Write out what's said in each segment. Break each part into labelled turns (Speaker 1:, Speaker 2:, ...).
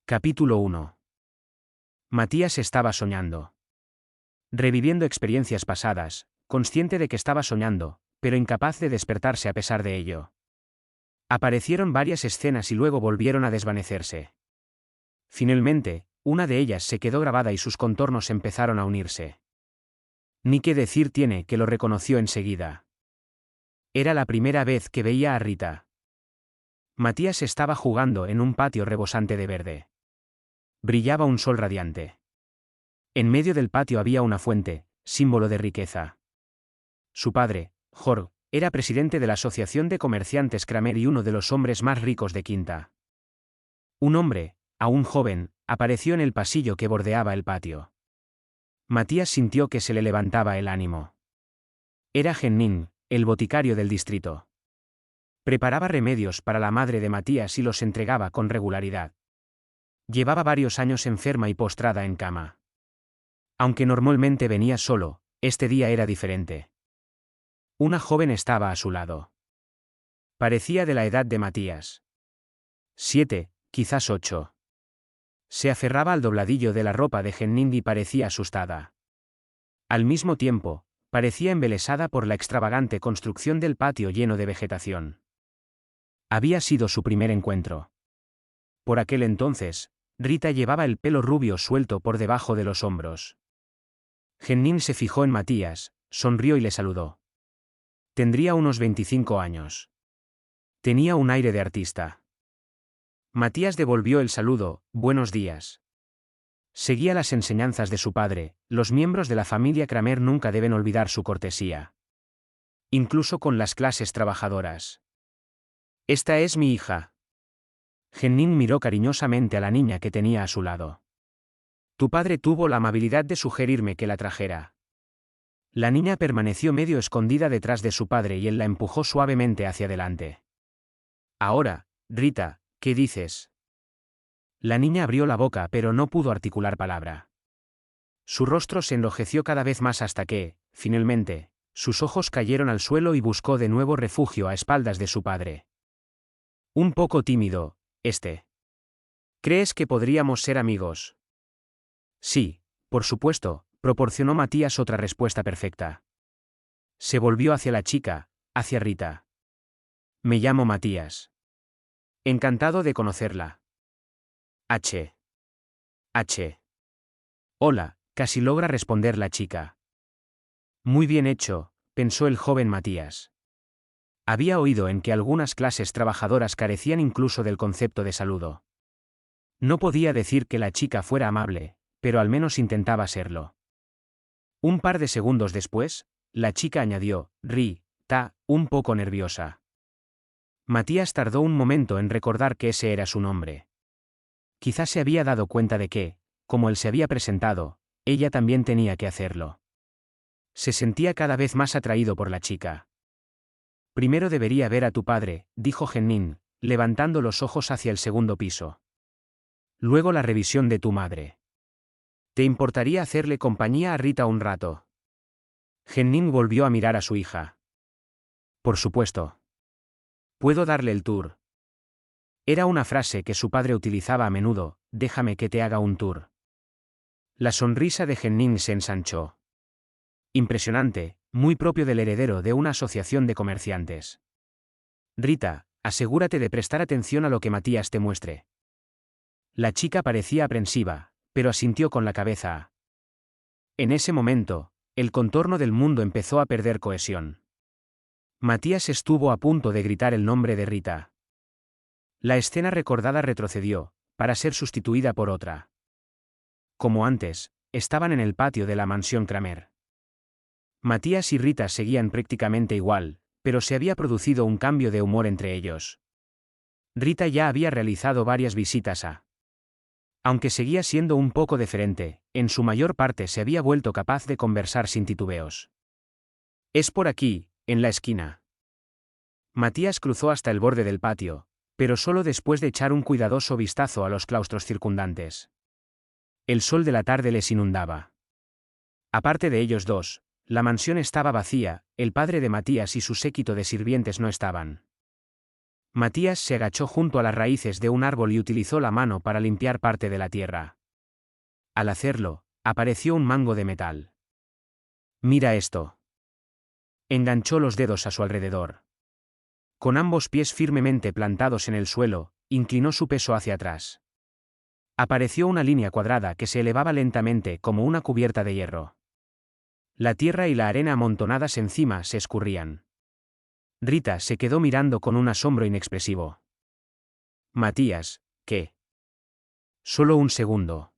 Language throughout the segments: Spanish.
Speaker 1: Capítulo 1. Matías estaba soñando. Reviviendo experiencias pasadas, consciente de que estaba soñando, pero incapaz de despertarse a pesar de ello. Aparecieron varias escenas y luego volvieron a desvanecerse. Finalmente, una de ellas se quedó grabada y sus contornos empezaron a unirse. Ni qué decir tiene que lo reconoció enseguida. Era la primera vez que veía a Rita. Matías estaba jugando en un patio rebosante de verde. Brillaba un sol radiante. En medio del patio había una fuente, símbolo de riqueza. Su padre, Jorge, era presidente de la Asociación de Comerciantes Kramer y uno de los hombres más ricos de Quinta. Un hombre, aún joven, apareció en el pasillo que bordeaba el patio. Matías sintió que se le levantaba el ánimo. Era Henning, el boticario del distrito. Preparaba remedios para la madre de Matías y los entregaba con regularidad. Llevaba varios años enferma y postrada en cama. Aunque normalmente venía solo, este día era diferente. Una joven estaba a su lado. Parecía de la edad de Matías. 7, quizás 8. Se aferraba al dobladillo de la ropa de Henning y parecía asustada. Al mismo tiempo, parecía embelesada por la extravagante construcción del patio lleno de vegetación. Había sido su primer encuentro. Por aquel entonces, Rita llevaba el pelo rubio suelto por debajo de los hombros. Henning se fijó en Matías, sonrió y le saludó. Tendría unos 25 años. Tenía un aire de artista. Matías devolvió el saludo, buenos días. Seguía las enseñanzas de su padre, los miembros de la familia Kramer nunca deben olvidar su cortesía. Incluso con las clases trabajadoras. Esta es mi hija. Henning miró cariñosamente a la niña que tenía a su lado. Tu padre tuvo la amabilidad de sugerirme que la trajera. La niña permaneció medio escondida detrás de su padre y él la empujó suavemente hacia adelante. Ahora, Rita, ¿qué dices? La niña abrió la boca pero no pudo articular palabra. Su rostro se enrojeció cada vez más hasta que, finalmente, sus ojos cayeron al suelo y buscó de nuevo refugio a espaldas de su padre. Un poco tímido, ¿Crees que podríamos ser amigos? Sí, por supuesto, proporcionó Matías otra respuesta perfecta. Se volvió hacia la chica, hacia Rita. Me llamo Matías. Encantado de conocerla. H. Hola, casi logra responder la chica. Muy bien hecho, pensó el joven Matías. Había oído en que algunas clases trabajadoras carecían incluso del concepto de saludo. No podía decir que la chica fuera amable, pero al menos intentaba serlo. Un par de segundos después, la chica añadió, Rita, un poco nerviosa. Matías tardó un momento en recordar que ese era su nombre. Quizás se había dado cuenta de que, como él se había presentado, ella también tenía que hacerlo. Se sentía cada vez más atraído por la chica. Primero debería ver a tu padre, dijo Henning, levantando los ojos hacia el segundo piso. Luego la revisión de tu madre. ¿Te importaría hacerle compañía a Rita un rato? Henning volvió a mirar a su hija. Por supuesto. ¿Puedo darle el tour? Era una frase que su padre utilizaba a menudo, déjame que te haga un tour. La sonrisa de Henning se ensanchó. Impresionante, muy propio del heredero de una asociación de comerciantes. Rita, asegúrate de prestar atención a lo que Matías te muestre. La chica parecía aprensiva, pero asintió con la cabeza. En ese momento, el contorno del mundo empezó a perder cohesión. Matías estuvo a punto de gritar el nombre de Rita. La escena recordada retrocedió, para ser sustituida por otra. Como antes, estaban en el patio de la mansión Kramer. Matías y Rita seguían prácticamente igual, pero se había producido un cambio de humor entre ellos. Rita ya había realizado varias visitas a. Aunque seguía siendo un poco diferente, en su mayor parte se había vuelto capaz de conversar sin titubeos. Es por aquí, en la esquina. Matías cruzó hasta el borde del patio, pero solo después de echar un cuidadoso vistazo a los claustros circundantes. El sol de la tarde les inundaba. Aparte de ellos dos, la mansión estaba vacía, el padre de Matías y su séquito de sirvientes no estaban. Matías se agachó junto a las raíces de un árbol y utilizó la mano para limpiar parte de la tierra. Al hacerlo, apareció un mango de metal. «Mira esto». Enganchó los dedos a su alrededor. Con ambos pies firmemente plantados en el suelo, inclinó su peso hacia atrás. Apareció una línea cuadrada que se elevaba lentamente como una cubierta de hierro. La tierra y la arena amontonadas encima se escurrían. Rita se quedó mirando con un asombro inexpresivo. «Matías, ¿qué?» «Solo un segundo.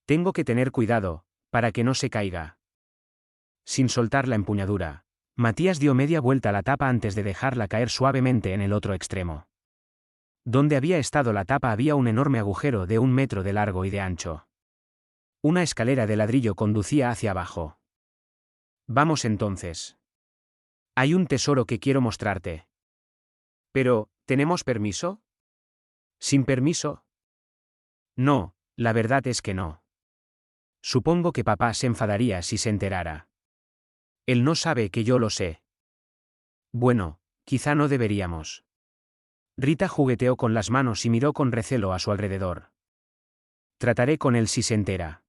Speaker 1: Tengo que tener cuidado, para que no se caiga». Sin soltar la empuñadura, Matías dio media vuelta a la tapa antes de dejarla caer suavemente en el otro extremo. Donde había estado la tapa había un enorme agujero de 1 metro de largo y de ancho. Una escalera de ladrillo conducía hacia abajo. «Vamos entonces. Hay un tesoro que quiero mostrarte». «Pero, ¿tenemos permiso?» «¿Sin permiso?» «No, la verdad es que no. Supongo que papá se enfadaría si se enterara. Él no sabe que yo lo sé». «Bueno, quizá no deberíamos». Rita jugueteó con las manos y miró con recelo a su alrededor. «Trataré con él si se entera.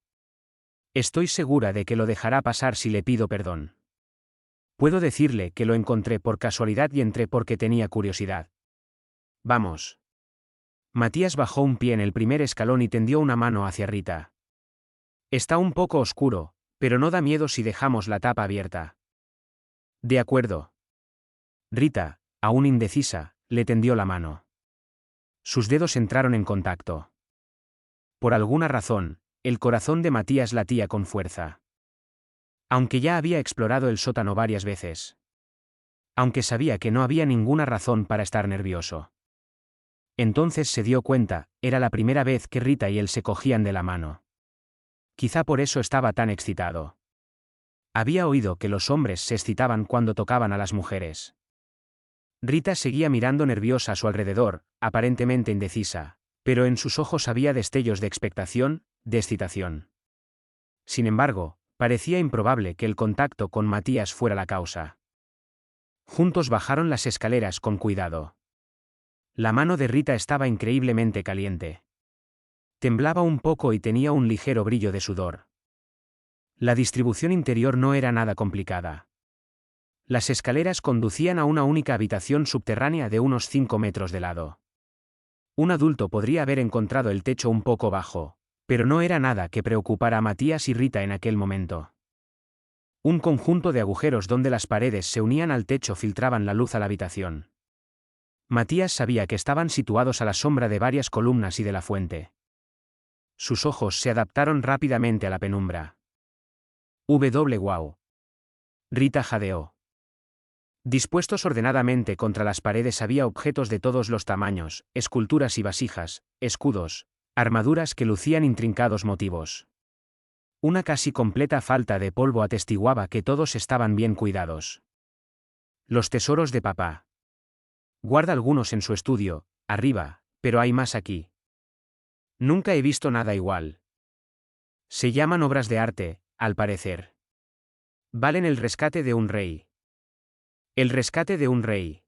Speaker 1: Estoy segura de que lo dejará pasar si le pido perdón. Puedo decirle que lo encontré por casualidad y entré porque tenía curiosidad. Vamos». Matías bajó un pie en el primer escalón y tendió una mano hacia Rita. «Está un poco oscuro, pero no da miedo si dejamos la tapa abierta». «De acuerdo». Rita, aún indecisa, le tendió la mano. Sus dedos entraron en contacto. Por alguna razón, el corazón de Matías latía con fuerza. Aunque ya había explorado el sótano varias veces. Aunque sabía que no había ninguna razón para estar nervioso. Entonces se dio cuenta, era la primera vez que Rita y él se cogían de la mano. Quizá por eso estaba tan excitado. Había oído que los hombres se excitaban cuando tocaban a las mujeres. Rita seguía mirando nerviosa a su alrededor, aparentemente indecisa, pero en sus ojos había destellos de expectación, de excitación. Sin embargo, parecía improbable que el contacto con Matías fuera la causa. Juntos bajaron las escaleras con cuidado. La mano de Rita estaba increíblemente caliente. Temblaba un poco y tenía un ligero brillo de sudor. La distribución interior no era nada complicada. Las escaleras conducían a una única habitación subterránea de unos 5 metros de lado. Un adulto podría haber encontrado el techo un poco bajo, pero no era nada que preocupara a Matías y Rita en aquel momento. Un conjunto de agujeros donde las paredes se unían al techo filtraban la luz a la habitación. Matías sabía que estaban situados a la sombra de varias columnas y de la fuente. Sus ojos se adaptaron rápidamente a la penumbra. Wow. Rita jadeó. Dispuestos ordenadamente contra las paredes había objetos de todos los tamaños, esculturas y vasijas, escudos, armaduras que lucían intrincados motivos. Una casi completa falta de polvo atestiguaba que todos estaban bien cuidados. Los tesoros de papá. Guarda algunos en su estudio, arriba, pero hay más aquí. Nunca he visto nada igual. Se llaman obras de arte, al parecer. Valen el rescate de un rey. El rescate de un rey.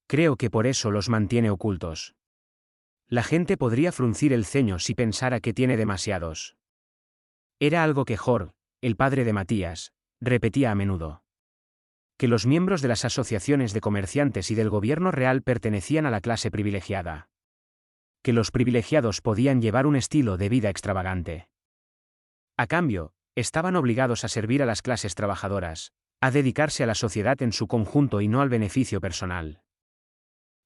Speaker 1: Creo que por eso los mantiene ocultos. La gente podría fruncir el ceño si pensara que tiene demasiados. Era algo que Jorge, el padre de Matías, repetía a menudo. Que los miembros de las asociaciones de comerciantes y del gobierno real pertenecían a la clase privilegiada. Que los privilegiados podían llevar un estilo de vida extravagante. A cambio, estaban obligados a servir a las clases trabajadoras, a dedicarse a la sociedad en su conjunto y no al beneficio personal.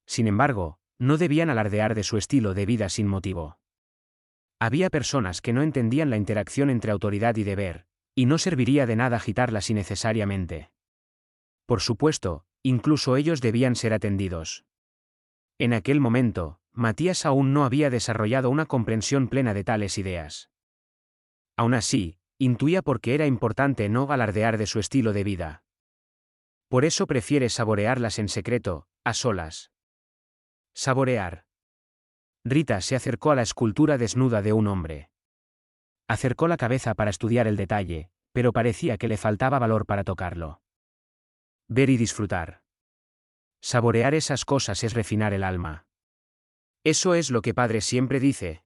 Speaker 1: Sin embargo, no debían alardear de su estilo de vida sin motivo. Había personas que no entendían la interacción entre autoridad y deber, y no serviría de nada agitarlas innecesariamente. Por supuesto, incluso ellos debían ser atendidos. En aquel momento, Matías aún no había desarrollado una comprensión plena de tales ideas. Aún así, intuía por qué era importante no alardear de su estilo de vida. Por eso prefiere saborearlas en secreto, a solas. Saborear. Rita se acercó a la escultura desnuda de un hombre. Acercó la cabeza para estudiar el detalle, pero parecía que le faltaba valor para tocarlo. Ver y disfrutar. Saborear esas cosas es refinar el alma. Eso es lo que padre siempre dice.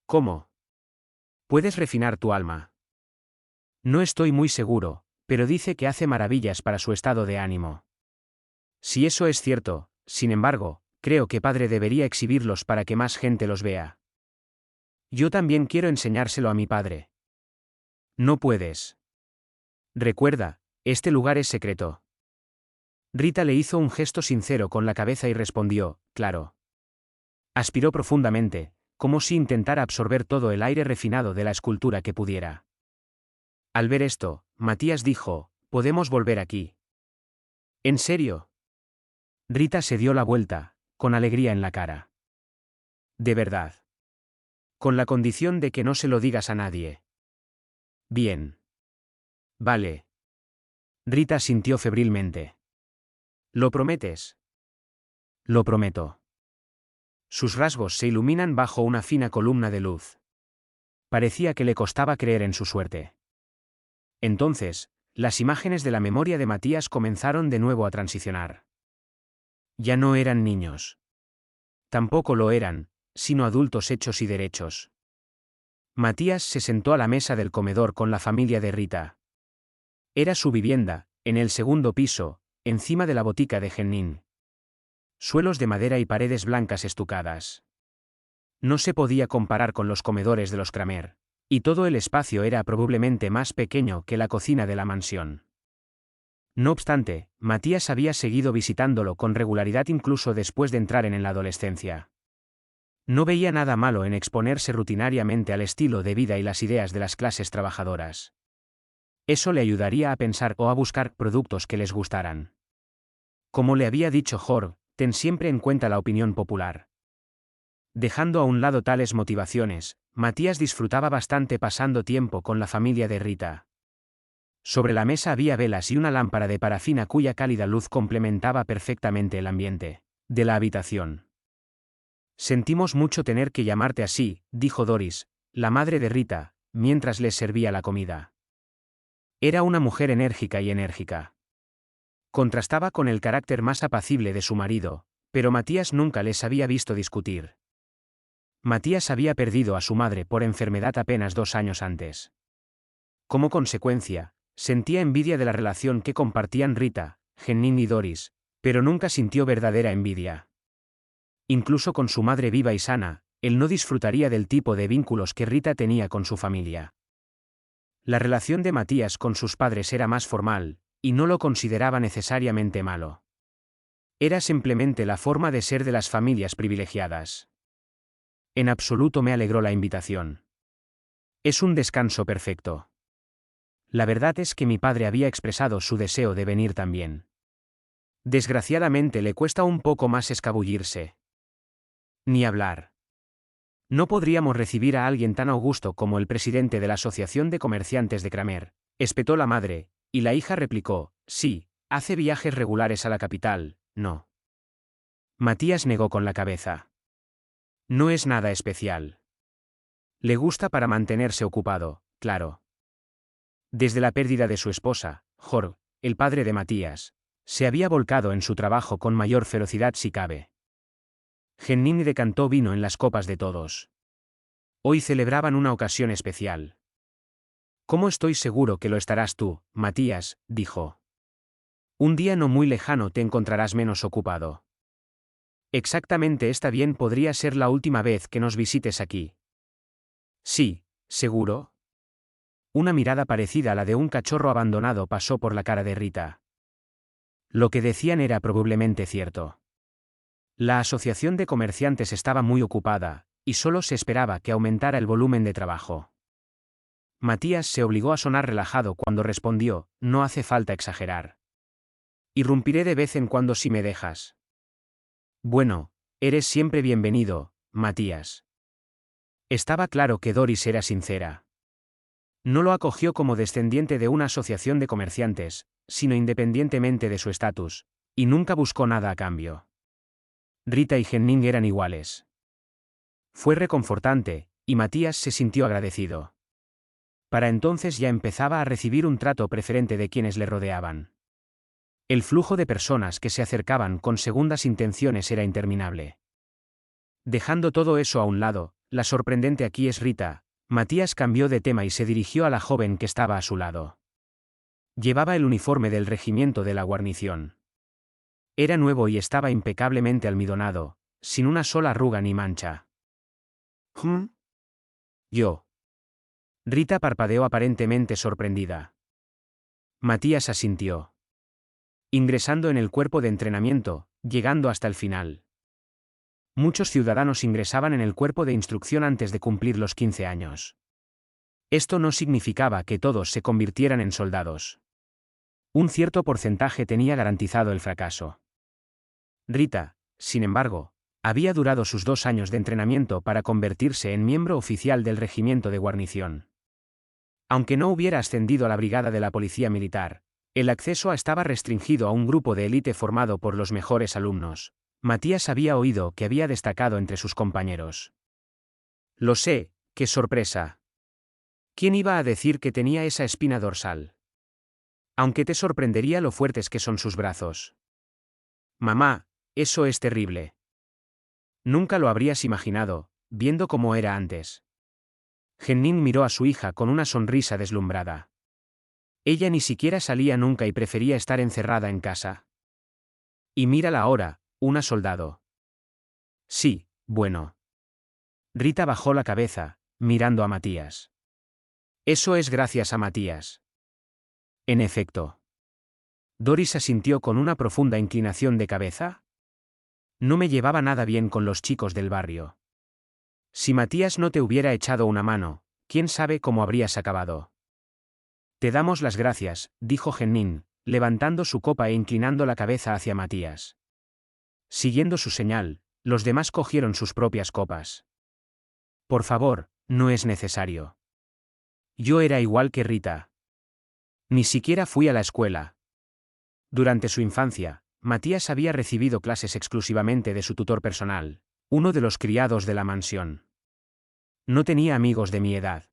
Speaker 1: ¿Cómo? ¿Puedes refinar tu alma? No estoy muy seguro, pero dice que hace maravillas para su estado de ánimo. Si eso es cierto, sin embargo, creo que padre debería exhibirlos para que más gente los vea. Yo también quiero enseñárselo a mi padre. No puedes. Recuerda, este lugar es secreto. Rita le hizo un gesto sincero con la cabeza y respondió, claro. Aspiró profundamente, como si intentara absorber todo el aire refinado de la escultura que pudiera. Al ver esto, Matías dijo, ¿podemos volver aquí? ¿En serio? Rita se dio la vuelta, con alegría en la cara. De verdad. Con la condición de que no se lo digas a nadie. Bien. Vale. Rita sintió febrilmente. ¿Lo prometes? Lo prometo. Sus rasgos se iluminan bajo una fina columna de luz. Parecía que le costaba creer en su suerte. Entonces, las imágenes de la memoria de Matías comenzaron de nuevo a transicionar. Ya no eran niños. Tampoco lo eran, sino adultos hechos y derechos. Matías se sentó a la mesa del comedor con la familia de Rita. Era su vivienda, en el segundo piso, encima de la botica de Jeannin. Suelos de madera y paredes blancas estucadas. No se podía comparar con los comedores de los Kramer, y todo el espacio era probablemente más pequeño que la cocina de la mansión. No obstante, Matías había seguido visitándolo con regularidad incluso después de entrar en la adolescencia. No veía nada malo en exponerse rutinariamente al estilo de vida y las ideas de las clases trabajadoras. Eso le ayudaría a pensar o a buscar productos que les gustaran. Como le había dicho Jorge, ten siempre en cuenta la opinión popular. Dejando a un lado tales motivaciones, Matías disfrutaba bastante pasando tiempo con la familia de Rita. Sobre la mesa había velas y una lámpara de parafina cuya cálida luz complementaba perfectamente el ambiente de la habitación. Sentimos mucho tener que llamarte así, dijo Doris, la madre de Rita, mientras les servía la comida. Era una mujer enérgica y enérgica. Contrastaba con el carácter más apacible de su marido, pero Matías nunca les había visto discutir. Matías había perdido a su madre por enfermedad apenas 2 años antes. Como consecuencia, sentía envidia de la relación que compartían Rita, Jeannin y Doris, pero nunca sintió verdadera envidia. Incluso con su madre viva y sana, él no disfrutaría del tipo de vínculos que Rita tenía con su familia. La relación de Matías con sus padres era más formal, y no lo consideraba necesariamente malo. Era simplemente la forma de ser de las familias privilegiadas. En absoluto me alegró la invitación. Es un descanso perfecto. La verdad es que mi padre había expresado su deseo de venir también. Desgraciadamente le cuesta un poco más escabullirse. Ni hablar. No podríamos recibir a alguien tan augusto como el presidente de la Asociación de Comerciantes de Kramer, espetó la madre, y la hija replicó, sí, hace viajes regulares a la capital, no. Matías negó con la cabeza. No es nada especial. Le gusta para mantenerse ocupado, claro. Desde la pérdida de su esposa, Jorge, el padre de Matías, se había volcado en su trabajo con mayor ferocidad si cabe. Jeannin decantó vino en las copas de todos. Hoy celebraban una ocasión especial. ¿Cómo estoy seguro que lo estarás tú, Matías?, dijo. Un día no muy lejano te encontrarás menos ocupado. Exactamente, está bien, podría ser la última vez que nos visites aquí. Sí, ¿seguro? Una mirada parecida a la de un cachorro abandonado pasó por la cara de Rita. Lo que decían era probablemente cierto. La asociación de comerciantes estaba muy ocupada, y solo se esperaba que aumentara el volumen de trabajo. Matías se obligó a sonar relajado cuando respondió, no hace falta exagerar. Irrumpiré de vez en cuando si me dejas. Bueno, eres siempre bienvenido, Matías. Estaba claro que Doris era sincera. No lo acogió como descendiente de una asociación de comerciantes, sino independientemente de su estatus, y nunca buscó nada a cambio. Rita y Jeannin eran iguales. Fue reconfortante, y Matías se sintió agradecido. Para entonces ya empezaba a recibir un trato preferente de quienes le rodeaban. El flujo de personas que se acercaban con segundas intenciones era interminable. Dejando todo eso a un lado, la sorprendente aquí es Rita. Matías cambió de tema y se dirigió a la joven que estaba a su lado. Llevaba el uniforme del regimiento de la guarnición. Era nuevo y estaba impecablemente almidonado, sin una sola arruga ni mancha. Yo. Rita parpadeó aparentemente sorprendida. Matías asintió. Ingresando en el cuerpo de entrenamiento, llegando hasta el final. Muchos ciudadanos ingresaban en el cuerpo de instrucción antes de cumplir los 15 años. Esto no significaba que todos se convirtieran en soldados. Un cierto porcentaje tenía garantizado el fracaso. Rita, sin embargo, había durado sus 2 años de entrenamiento para convertirse en miembro oficial del regimiento de guarnición. Aunque no hubiera ascendido a la brigada de la policía militar, el acceso estaba restringido a un grupo de élite formado por los mejores alumnos. Matías había oído que había destacado entre sus compañeros. Lo sé, qué sorpresa. ¿Quién iba a decir que tenía esa espina dorsal? Aunque te sorprendería lo fuertes que son sus brazos. Mamá, eso es terrible. Nunca lo habrías imaginado, viendo cómo era antes. Jeannin miró a su hija con una sonrisa deslumbrada. Ella ni siquiera salía nunca y prefería estar encerrada en casa. Y mírala ahora, una soldado. Sí, bueno. Rita bajó la cabeza, mirando a Matías. Eso es gracias a Matías. En efecto. Doris asintió con una profunda inclinación de cabeza. No me llevaba nada bien con los chicos del barrio. Si Matías no te hubiera echado una mano, quién sabe cómo habrías acabado. Te damos las gracias, dijo Jeannin, levantando su copa e inclinando la cabeza hacia Matías. Siguiendo su señal, los demás cogieron sus propias copas. Por favor, no es necesario. Yo era igual que Rita. Ni siquiera fui a la escuela. Durante su infancia, Matías había recibido clases exclusivamente de su tutor personal, uno de los criados de la mansión. No tenía amigos de mi edad.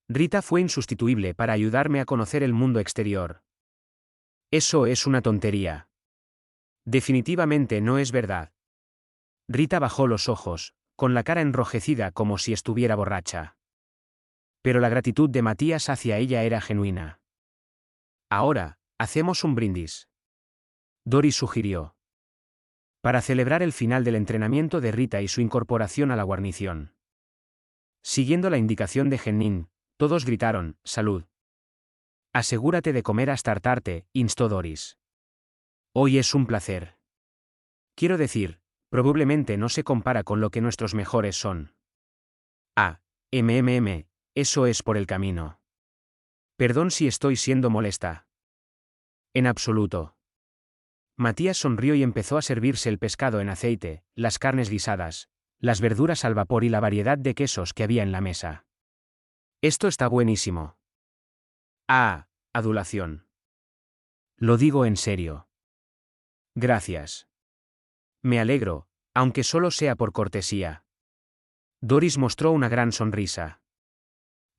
Speaker 1: Rita fue insustituible para ayudarme a conocer el mundo exterior. Eso es una tontería. Definitivamente no es verdad. Rita bajó los ojos, con la cara enrojecida como si estuviera borracha. Pero la gratitud de Matías hacia ella era genuina. Ahora, hacemos un brindis. Doris sugirió. Para celebrar el final del entrenamiento de Rita y su incorporación a la guarnición. Siguiendo la indicación de Jeannin, todos gritaron, «Salud». Asegúrate de comer hasta hartarte, instó Doris. Hoy es un placer. Quiero decir, probablemente no se compara con lo que nuestros mejores son. Ah, eso es por el camino. Perdón si estoy siendo molesta. En absoluto. Matías sonrió y empezó a servirse el pescado en aceite, las carnes guisadas, las verduras al vapor y la variedad de quesos que había en la mesa. Esto está buenísimo. Ah, adulación. Lo digo en serio. Gracias. Me alegro, aunque solo sea por cortesía. Doris mostró una gran sonrisa.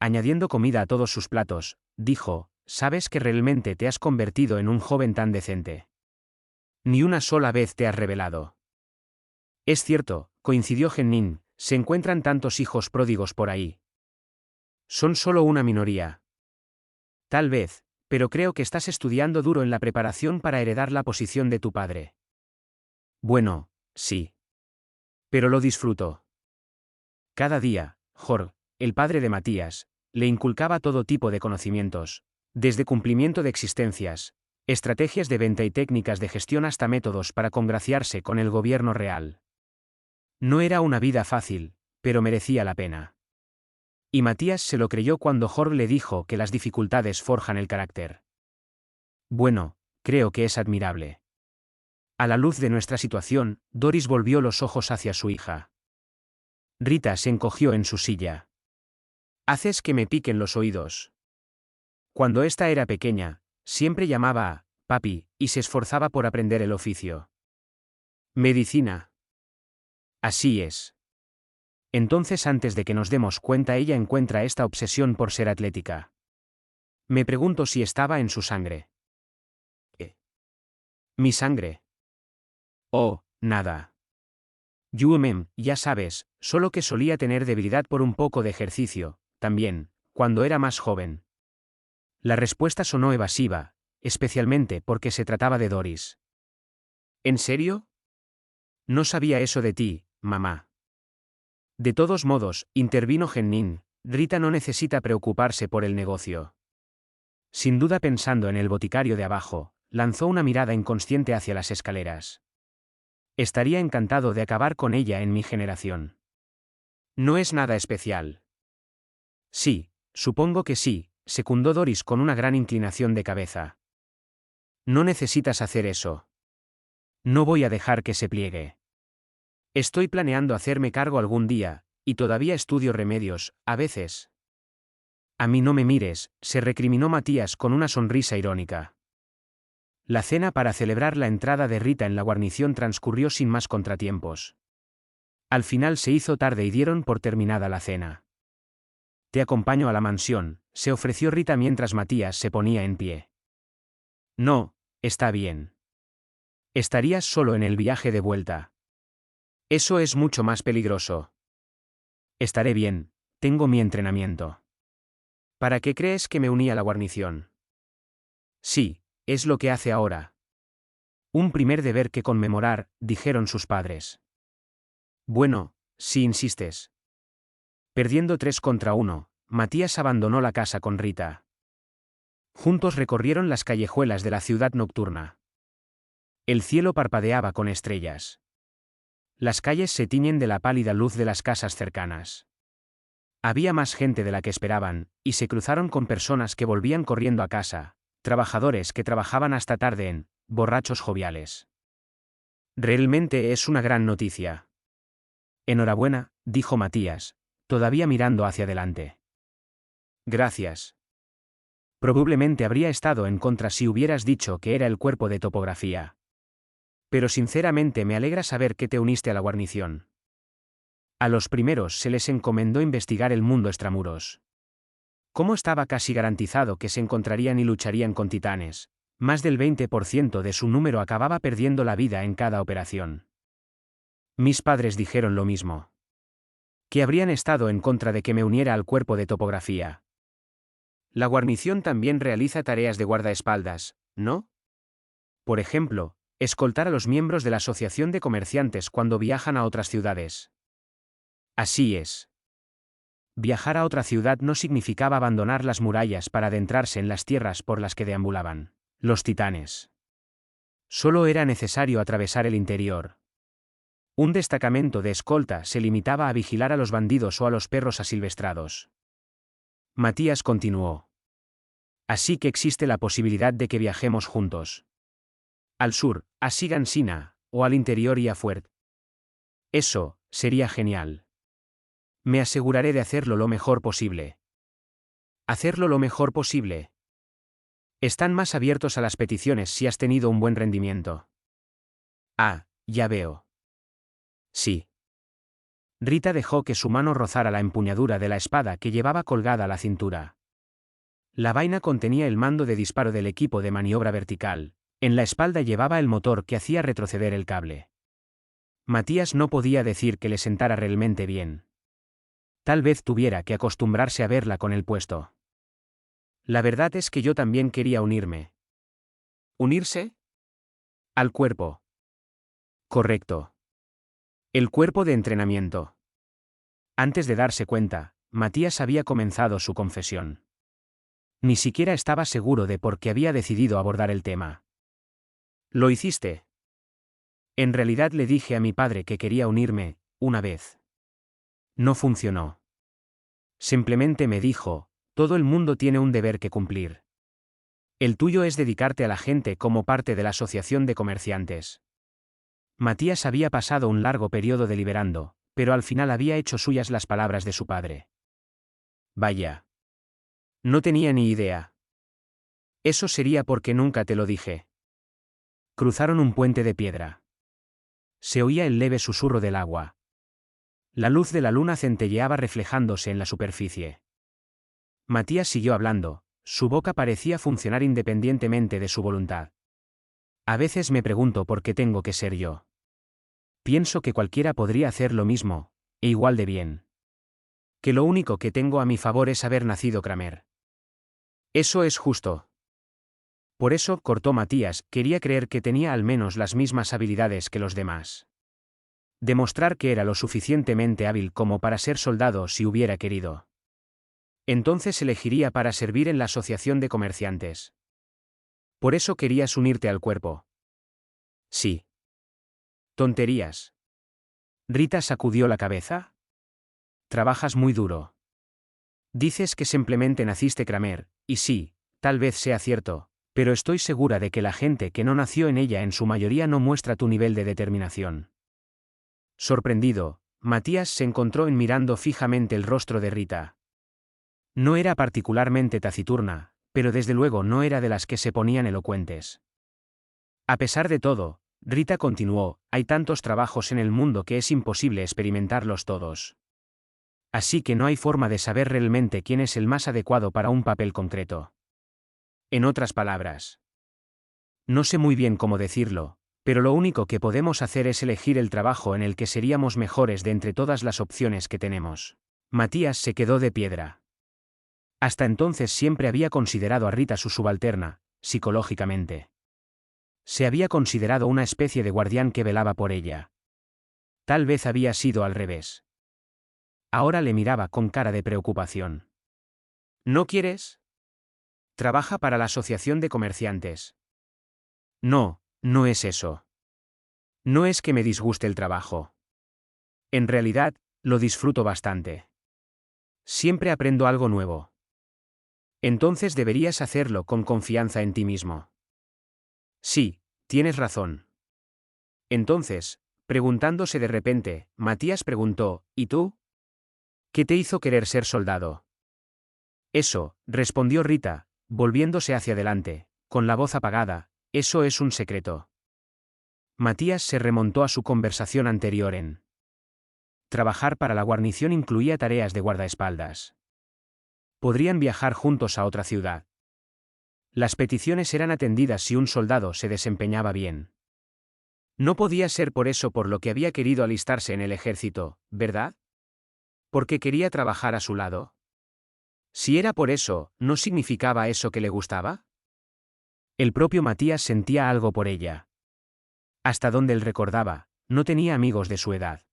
Speaker 1: Añadiendo comida a todos sus platos, dijo, «Sabes que realmente te has convertido en un joven tan decente. Ni una sola vez te has rebelado». Es cierto, coincidió Jeannin, se encuentran tantos hijos pródigos por ahí. Son solo una minoría. Tal vez, pero creo que estás estudiando duro en la preparación para heredar la posición de tu padre. Bueno, sí. Pero lo disfruto. Cada día, Jorge, el padre de Matías, le inculcaba todo tipo de conocimientos, desde cumplimiento de existencias, estrategias de venta y técnicas de gestión hasta métodos para congraciarse con el gobierno real. No era una vida fácil, pero merecía la pena. Y Matías se lo creyó cuando Jorge le dijo que las dificultades forjan el carácter. Bueno, creo que es admirable. A la luz de nuestra situación, Doris volvió los ojos hacia su hija. Rita se encogió en su silla. Haces que me piquen los oídos. Cuando ésta era pequeña, siempre llamaba a papi y se esforzaba por aprender el oficio. Medicina. Así es. Entonces antes de que nos demos cuenta ella encuentra esta obsesión por ser atlética. Me pregunto si estaba en su sangre. Mi sangre. Oh, nada. Ya sabes, solo que solía tener debilidad por un poco de ejercicio, también, cuando era más joven. La respuesta sonó evasiva, especialmente porque se trataba de Doris. ¿En serio? No sabía eso de ti, mamá. De todos modos, intervino Gennin, Rita no necesita preocuparse por el negocio. Sin duda pensando en el boticario de abajo, lanzó una mirada inconsciente hacia las escaleras. Estaría encantado de acabar con ella en mi generación. No es nada especial. Sí, supongo que sí, secundó Doris con una gran inclinación de cabeza. No necesitas hacer eso. No voy a dejar que se pliegue. Estoy planeando hacerme cargo algún día, y todavía estudio remedios, a veces. A mí no me mires, se recriminó Matías con una sonrisa irónica. La cena para celebrar la entrada de Rita en la guarnición transcurrió sin más contratiempos. Al final se hizo tarde y dieron por terminada la cena. Te acompaño a la mansión, se ofreció Rita mientras Matías se ponía en pie. No, está bien. Estarías solo en el viaje de vuelta. Eso es mucho más peligroso. Estaré bien, tengo mi entrenamiento. ¿Para qué crees que me uní a la guarnición? Sí, es lo que hace ahora. Un primer deber que conmemorar, dijeron sus padres. Bueno, si insistes. Perdiendo 3-1, Matías abandonó la casa con Rita. Juntos recorrieron las callejuelas de la ciudad nocturna. El cielo parpadeaba con estrellas. Las calles se tiñen de la pálida luz de las casas cercanas. Había más gente de la que esperaban, y se cruzaron con personas que volvían corriendo a casa, trabajadores que trabajaban hasta tarde en borrachos joviales. Realmente es una gran noticia. Enhorabuena, dijo Matías, todavía mirando hacia adelante. Gracias. Probablemente habría estado en contra si hubieras dicho que era el cuerpo de topografía. Pero sinceramente me alegra saber que te uniste a la guarnición. A los primeros se les encomendó investigar el mundo extramuros. Como estaba casi garantizado que se encontrarían y lucharían con titanes, más del 20% de su número acababa perdiendo la vida en cada operación. Mis padres dijeron lo mismo. Que habrían estado en contra de que me uniera al cuerpo de topografía. La guarnición también realiza tareas de guardaespaldas, ¿no? Por ejemplo, escoltar a los miembros de la Asociación de Comerciantes cuando viajan a otras ciudades. Así es. Viajar a otra ciudad no significaba abandonar las murallas para adentrarse en las tierras por las que deambulaban los titanes. Solo era necesario atravesar el interior. Un destacamento de escolta se limitaba a vigilar a los bandidos o a los perros asilvestrados. Matías continuó. Así que existe la posibilidad de que viajemos juntos. Al sur, a Sigansina, o al interior y a Fuert. Eso, sería genial. Me aseguraré de hacerlo lo mejor posible. Hacerlo lo mejor posible. Están más abiertos a las peticiones si has tenido un buen rendimiento. Ah, ya veo. Sí. Rita dejó que su mano rozara la empuñadura de la espada que llevaba colgada a la cintura. La vaina contenía el mando de disparo del equipo de maniobra vertical. En la espalda llevaba el motor que hacía retroceder el cable. Matías no podía decir que le sentara realmente bien. Tal vez tuviera que acostumbrarse a verla con el puesto. La verdad es que yo también quería unirme. ¿Unirse? Al cuerpo. Correcto. El cuerpo de entrenamiento. Antes de darse cuenta, Matías había comenzado su confesión. Ni siquiera estaba seguro de por qué había decidido abordar el tema. ¿Lo hiciste? En realidad le dije a mi padre que quería unirme, una vez. No funcionó. Simplemente me dijo, todo el mundo tiene un deber que cumplir. El tuyo es dedicarte a la gente como parte de la asociación de comerciantes. Matías había pasado un largo periodo deliberando, pero al final había hecho suyas las palabras de su padre. Vaya. No tenía ni idea. Eso sería porque nunca te lo dije. Cruzaron un puente de piedra. Se oía el leve susurro del agua. La luz de la luna centelleaba reflejándose en la superficie. Matías siguió hablando, su boca parecía funcionar independientemente de su voluntad. A veces me pregunto por qué tengo que ser yo. Pienso que cualquiera podría hacer lo mismo, e igual de bien. Que lo único que tengo a mi favor es haber nacido Kramer. Eso es justo. Por eso, cortó Matías, quería creer que tenía al menos las mismas habilidades que los demás. Demostrar que era lo suficientemente hábil como para ser soldado si hubiera querido. Entonces elegiría para servir en la asociación de comerciantes. Por eso querías unirte al cuerpo. Sí. Tonterías. Rita sacudió la cabeza. Trabajas muy duro. Dices que simplemente naciste Kramer, y sí, tal vez sea cierto, pero estoy segura de que la gente que no nació en ella en su mayoría no muestra tu nivel de determinación. Sorprendido, Matías se encontró en mirando fijamente el rostro de Rita. No era particularmente taciturna, pero desde luego no era de las que se ponían elocuentes. A pesar de todo, Rita continuó, hay tantos trabajos en el mundo que es imposible experimentarlos todos. Así que no hay forma de saber realmente quién es el más adecuado para un papel concreto. En otras palabras, no sé muy bien cómo decirlo, pero lo único que podemos hacer es elegir el trabajo en el que seríamos mejores de entre todas las opciones que tenemos. Matías se quedó de piedra. Hasta entonces siempre había considerado a Rita su subalterna, psicológicamente. Se había considerado una especie de guardián que velaba por ella. Tal vez había sido al revés. Ahora le miraba con cara de preocupación. ¿No quieres? Trabaja para la Asociación de Comerciantes. No, no es eso. No es que me disguste el trabajo. En realidad, lo disfruto bastante. Siempre aprendo algo nuevo. Entonces deberías hacerlo con confianza en ti mismo. Sí, tienes razón. Entonces, preguntándose de repente, Matías preguntó, ¿y tú? ¿Qué te hizo querer ser soldado? Eso, respondió Rita, volviéndose hacia adelante, con la voz apagada, eso es un secreto. Matías se remontó a su conversación anterior en. Trabajar para la guarnición incluía tareas de guardaespaldas. Podrían viajar juntos a otra ciudad. Las peticiones eran atendidas si un soldado se desempeñaba bien. No podía ser por eso por lo que había querido alistarse en el ejército, ¿verdad? ¿Porque quería trabajar a su lado? Si era por eso, ¿no significaba eso que le gustaba? El propio Matías sentía algo por ella. Hasta donde él recordaba, no tenía amigos de su edad.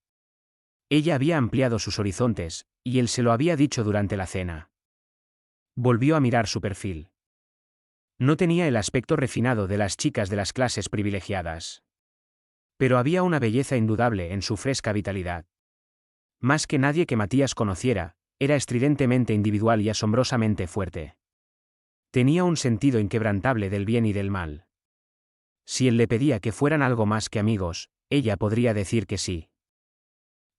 Speaker 1: Ella había ampliado sus horizontes, y él se lo había dicho durante la cena. Volvió a mirar su perfil. No tenía el aspecto refinado de las chicas de las clases privilegiadas. Pero había una belleza indudable en su fresca vitalidad. Más que nadie que Matías conociera, era estridentemente individual y asombrosamente fuerte. Tenía un sentido inquebrantable del bien y del mal. Si él le pedía que fueran algo más que amigos, ella podría decir que sí.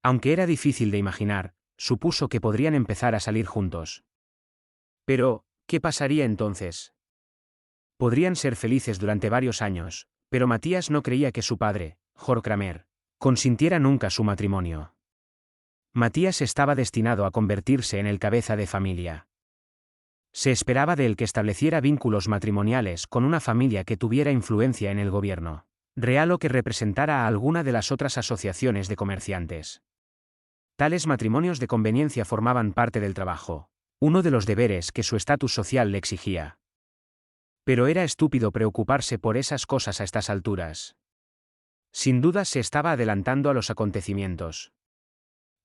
Speaker 1: Aunque era difícil de imaginar, supuso que podrían empezar a salir juntos. Pero, ¿qué pasaría entonces? Podrían ser felices durante varios años, pero Matías no creía que su padre, Jörg Kramer, consintiera nunca su matrimonio. Matías estaba destinado a convertirse en el cabeza de familia. Se esperaba de él que estableciera vínculos matrimoniales con una familia que tuviera influencia en el gobierno real o que representara a alguna de las otras asociaciones de comerciantes. Tales matrimonios de conveniencia formaban parte del trabajo, uno de los deberes que su estatus social le exigía. Pero era estúpido preocuparse por esas cosas a estas alturas. Sin duda se estaba adelantando a los acontecimientos.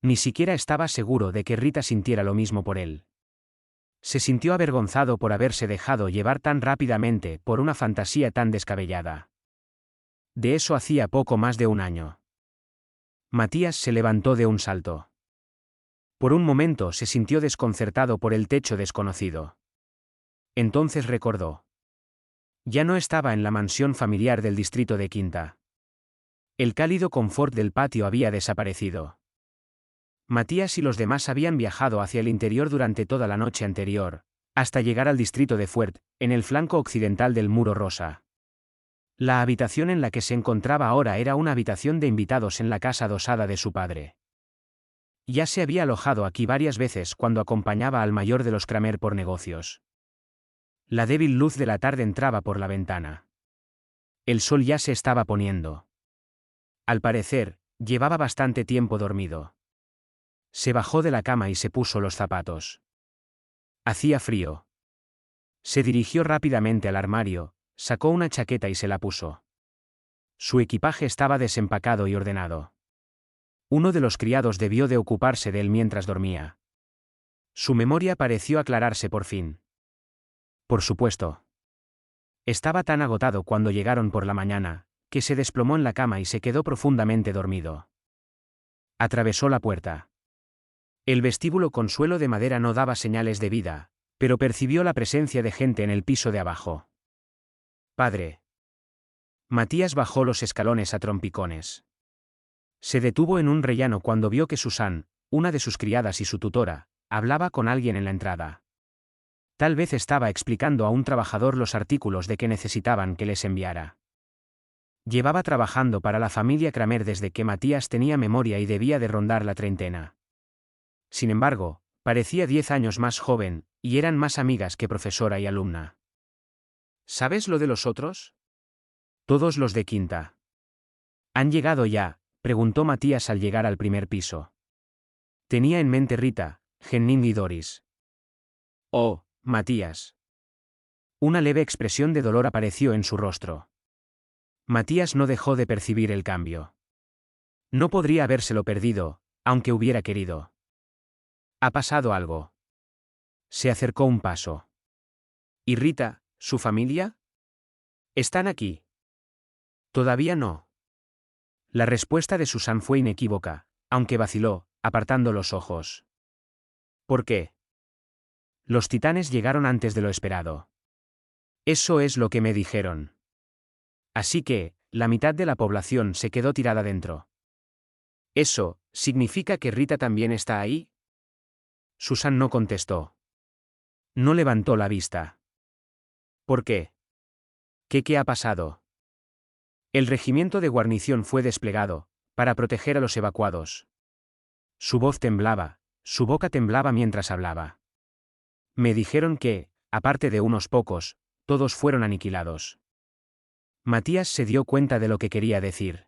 Speaker 1: Ni siquiera estaba seguro de que Rita sintiera lo mismo por él. Se sintió avergonzado por haberse dejado llevar tan rápidamente por una fantasía tan descabellada. De eso hacía poco más de un año. Matías se levantó de un salto. Por un momento se sintió desconcertado por el techo desconocido. Entonces recordó. Ya no estaba en la mansión familiar del distrito de Quinta. El cálido confort del patio había desaparecido. Matías y los demás habían viajado hacia el interior durante toda la noche anterior, hasta llegar al distrito de Fuert, en el flanco occidental del Muro Rosa. La habitación en la que se encontraba ahora era una habitación de invitados en la casa adosada de su padre. Ya se había alojado aquí varias veces cuando acompañaba al mayor de los Kramer por negocios. La débil luz de la tarde entraba por la ventana. El sol ya se estaba poniendo. Al parecer, llevaba bastante tiempo dormido. Se bajó de la cama y se puso los zapatos. Hacía frío. Se dirigió rápidamente al armario, sacó una chaqueta y se la puso. Su equipaje estaba desempacado y ordenado. Uno de los criados debió de ocuparse de él mientras dormía. Su memoria pareció aclararse por fin. Por supuesto. Estaba tan agotado cuando llegaron por la mañana, que se desplomó en la cama y se quedó profundamente dormido. Atravesó la puerta. El vestíbulo con suelo de madera no daba señales de vida, pero percibió la presencia de gente en el piso de abajo. Padre. Matías bajó los escalones a trompicones. Se detuvo en un rellano cuando vio que Susan, una de sus criadas y su tutora, hablaba con alguien en la entrada. Tal vez estaba explicando a un trabajador los artículos de que necesitaban que les enviara. Llevaba trabajando para la familia Kramer desde que Matías tenía memoria y debía de rondar la treintena. Sin embargo, parecía 10 años más joven, y eran más amigas que profesora y alumna. ¿Sabes lo de los otros? Todos los de quinta. ¿Han llegado ya?, preguntó Matías al llegar al primer piso. Tenía en mente Rita, Henning y Doris. Oh, Matías. Una leve expresión de dolor apareció en su rostro. Matías no dejó de percibir el cambio. No podría habérselo perdido, aunque hubiera querido. ¿Ha pasado algo? Se acercó un paso. ¿Y Rita, su familia? ¿Están aquí? Todavía no. La respuesta de Susan fue inequívoca, aunque vaciló, apartando los ojos. ¿Por qué? Los titanes llegaron antes de lo esperado. Eso es lo que me dijeron. Así que, la mitad de la población se quedó tirada dentro. ¿Eso significa que Rita también está ahí? Susan no contestó. No levantó la vista. ¿Por qué? ¿Qué ha pasado? El regimiento de guarnición fue desplegado, para proteger a los evacuados. Su voz temblaba, su boca temblaba mientras hablaba. Me dijeron que, aparte de unos pocos, todos fueron aniquilados. Matías se dio cuenta de lo que quería decir.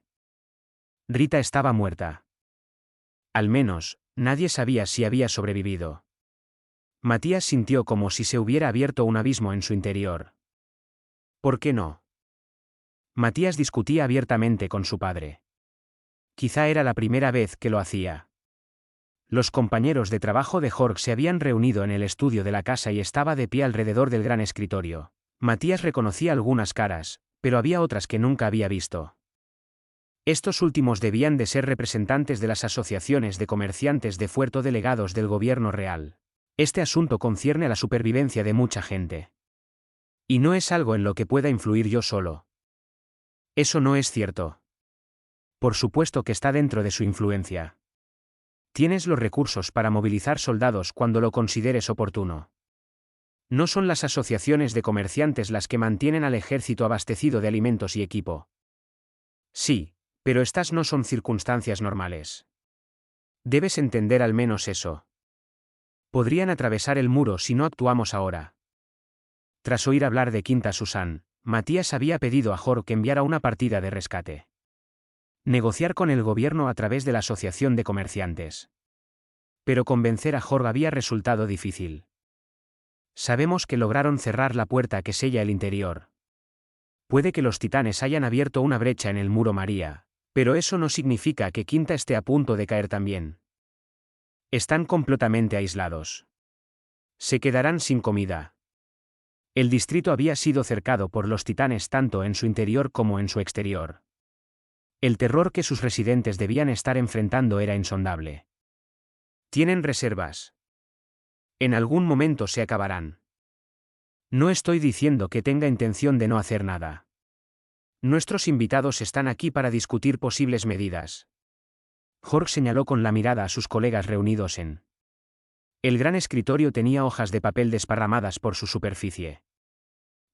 Speaker 1: Rita estaba muerta. Al menos, nadie sabía si había sobrevivido. Matías sintió como si se hubiera abierto un abismo en su interior. ¿Por qué no? Matías discutía abiertamente con su padre. Quizá era la primera vez que lo hacía. Los compañeros de trabajo de Jorge se habían reunido en el estudio de la casa y estaba de pie alrededor del gran escritorio. Matías reconocía algunas caras, pero había otras que nunca había visto. Estos últimos debían de ser representantes de las asociaciones de comerciantes de Fuerte, delegados del gobierno real. Este asunto concierne a la supervivencia de mucha gente. Y no es algo en lo que pueda influir yo solo. Eso no es cierto. Por supuesto que está dentro de su influencia. Tienes los recursos para movilizar soldados cuando lo consideres oportuno. No son las asociaciones de comerciantes las que mantienen al ejército abastecido de alimentos y equipo. Sí, pero estas no son circunstancias normales. Debes entender al menos eso. Podrían atravesar el muro si no actuamos ahora. Tras oír hablar de Quinta Susan, Matías había pedido a Jorge que enviara una partida de rescate. Negociar con el gobierno a través de la Asociación de Comerciantes. Pero convencer a Jorge había resultado difícil. Sabemos que lograron cerrar la puerta que sella el interior. Puede que los titanes hayan abierto una brecha en el muro María, pero eso no significa que Quinta esté a punto de caer también. Están completamente aislados. Se quedarán sin comida. El distrito había sido cercado por los titanes tanto en su interior como en su exterior. El terror que sus residentes debían estar enfrentando era insondable. Tienen reservas. En algún momento se acabarán. No estoy diciendo que tenga intención de no hacer nada. Nuestros invitados están aquí para discutir posibles medidas. Jorge señaló con la mirada a sus colegas reunidos en. El gran escritorio tenía hojas de papel desparramadas por su superficie.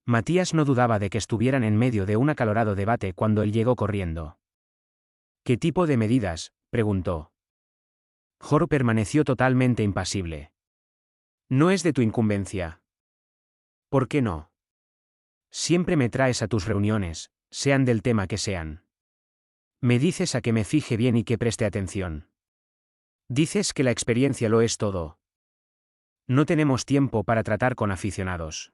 Speaker 1: Matías no dudaba de que estuvieran en medio de un acalorado debate cuando él llegó corriendo. ¿Qué tipo de medidas?, preguntó. Jorge permaneció totalmente impasible. No es de tu incumbencia. ¿Por qué no? Siempre me traes a tus reuniones, sean del tema que sean. Me dices a que me fije bien y que preste atención. Dices que la experiencia lo es todo. No tenemos tiempo para tratar con aficionados.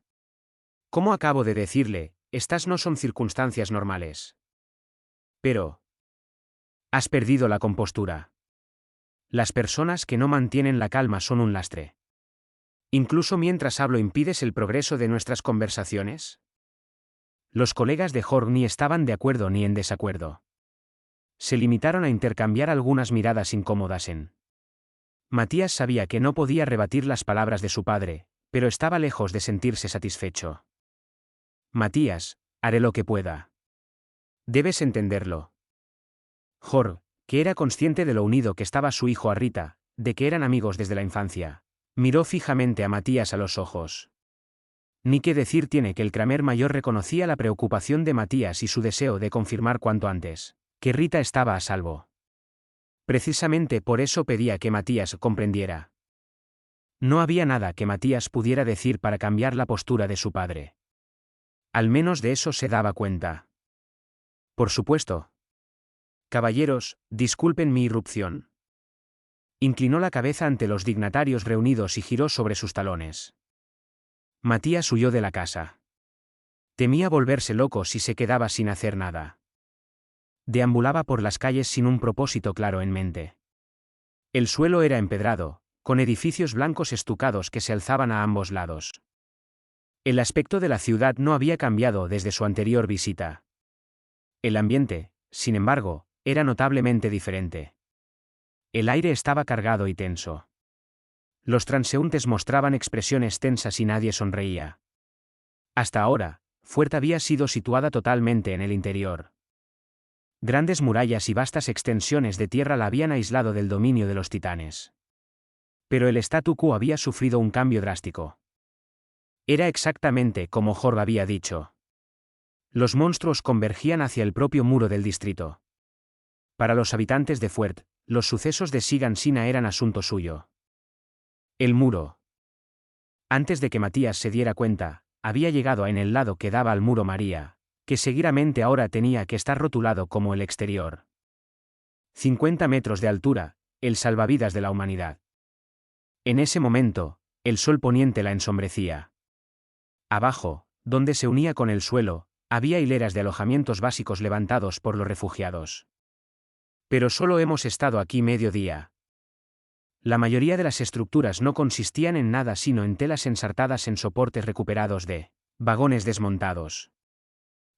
Speaker 1: Como acabo de decirle, estas no son circunstancias normales. Pero has perdido la compostura. Las personas que no mantienen la calma son un lastre. Incluso mientras hablo impides el progreso de nuestras conversaciones. Los colegas de Jorg ni estaban de acuerdo ni en desacuerdo. Se limitaron a intercambiar algunas miradas incómodas en. Matías sabía que no podía rebatir las palabras de su padre, pero estaba lejos de sentirse satisfecho. Matías, haré lo que pueda. Debes entenderlo. Jorg, que era consciente de lo unido que estaba su hijo a Rita, de que eran amigos desde la infancia, miró fijamente a Matías a los ojos. Ni qué decir tiene que el Kramer mayor reconocía la preocupación de Matías y su deseo de confirmar cuanto antes que Rita estaba a salvo. Precisamente por eso pedía que Matías comprendiera. No había nada que Matías pudiera decir para cambiar la postura de su padre. Al menos de eso se daba cuenta. Por supuesto. Caballeros, disculpen mi irrupción. Inclinó la cabeza ante los dignatarios reunidos y giró sobre sus talones. Matías huyó de la casa. Temía volverse loco si se quedaba sin hacer nada. Deambulaba por las calles sin un propósito claro en mente. El suelo era empedrado, con edificios blancos estucados que se alzaban a ambos lados. El aspecto de la ciudad no había cambiado desde su anterior visita. El ambiente, sin embargo, era notablemente diferente. El aire estaba cargado y tenso. Los transeúntes mostraban expresiones tensas y nadie sonreía. Hasta ahora, Fuerte había sido situada totalmente en el interior. Grandes murallas y vastas extensiones de tierra la habían aislado del dominio de los titanes. Pero el statu quo había sufrido un cambio drástico. Era exactamente como Jorg había dicho. Los monstruos convergían hacia el propio muro del distrito. Para los habitantes de Fuert, los sucesos de Sigan Sina eran asunto suyo. El muro. Antes de que Matías se diera cuenta, había llegado en el lado que daba al muro María, que seguidamente ahora tenía que estar rotulado como el exterior. 50 metros de altura, el salvavidas de la humanidad. En ese momento, el sol poniente la ensombrecía. Abajo, donde se unía con el suelo, había hileras de alojamientos básicos levantados por los refugiados. Pero solo hemos estado aquí medio día. La mayoría de las estructuras no consistían en nada sino en telas ensartadas en soportes recuperados de vagones desmontados.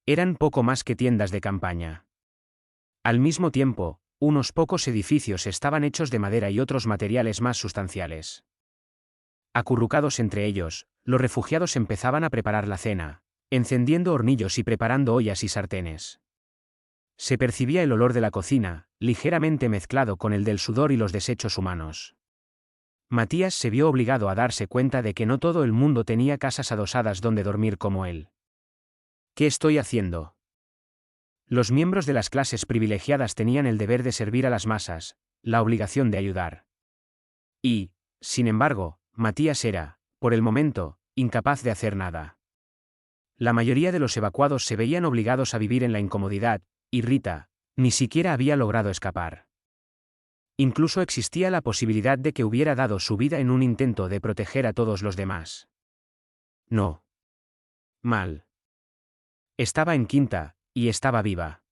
Speaker 1: Eran poco más que tiendas de campaña. Al mismo tiempo, unos pocos edificios estaban hechos de madera y otros materiales más sustanciales. Acurrucados entre ellos, los refugiados empezaban a preparar la cena, encendiendo hornillos y preparando ollas y sartenes. Se percibía el olor de la cocina, ligeramente mezclado con el del sudor y los desechos humanos. Matías se vio obligado a darse cuenta de que no todo el mundo tenía casas adosadas donde dormir como él. ¿Qué estoy haciendo? Los miembros de las clases privilegiadas tenían el deber de servir a las masas, la obligación de ayudar. Y, sin embargo, Matías era, por el momento, incapaz de hacer nada. La mayoría de los evacuados se veían obligados a vivir en la incomodidad, y Rita, ni siquiera había logrado escapar. Incluso existía la posibilidad de que hubiera dado su vida en un intento de proteger a todos los demás. No. Mal. Estaba en quinta, y estaba viva.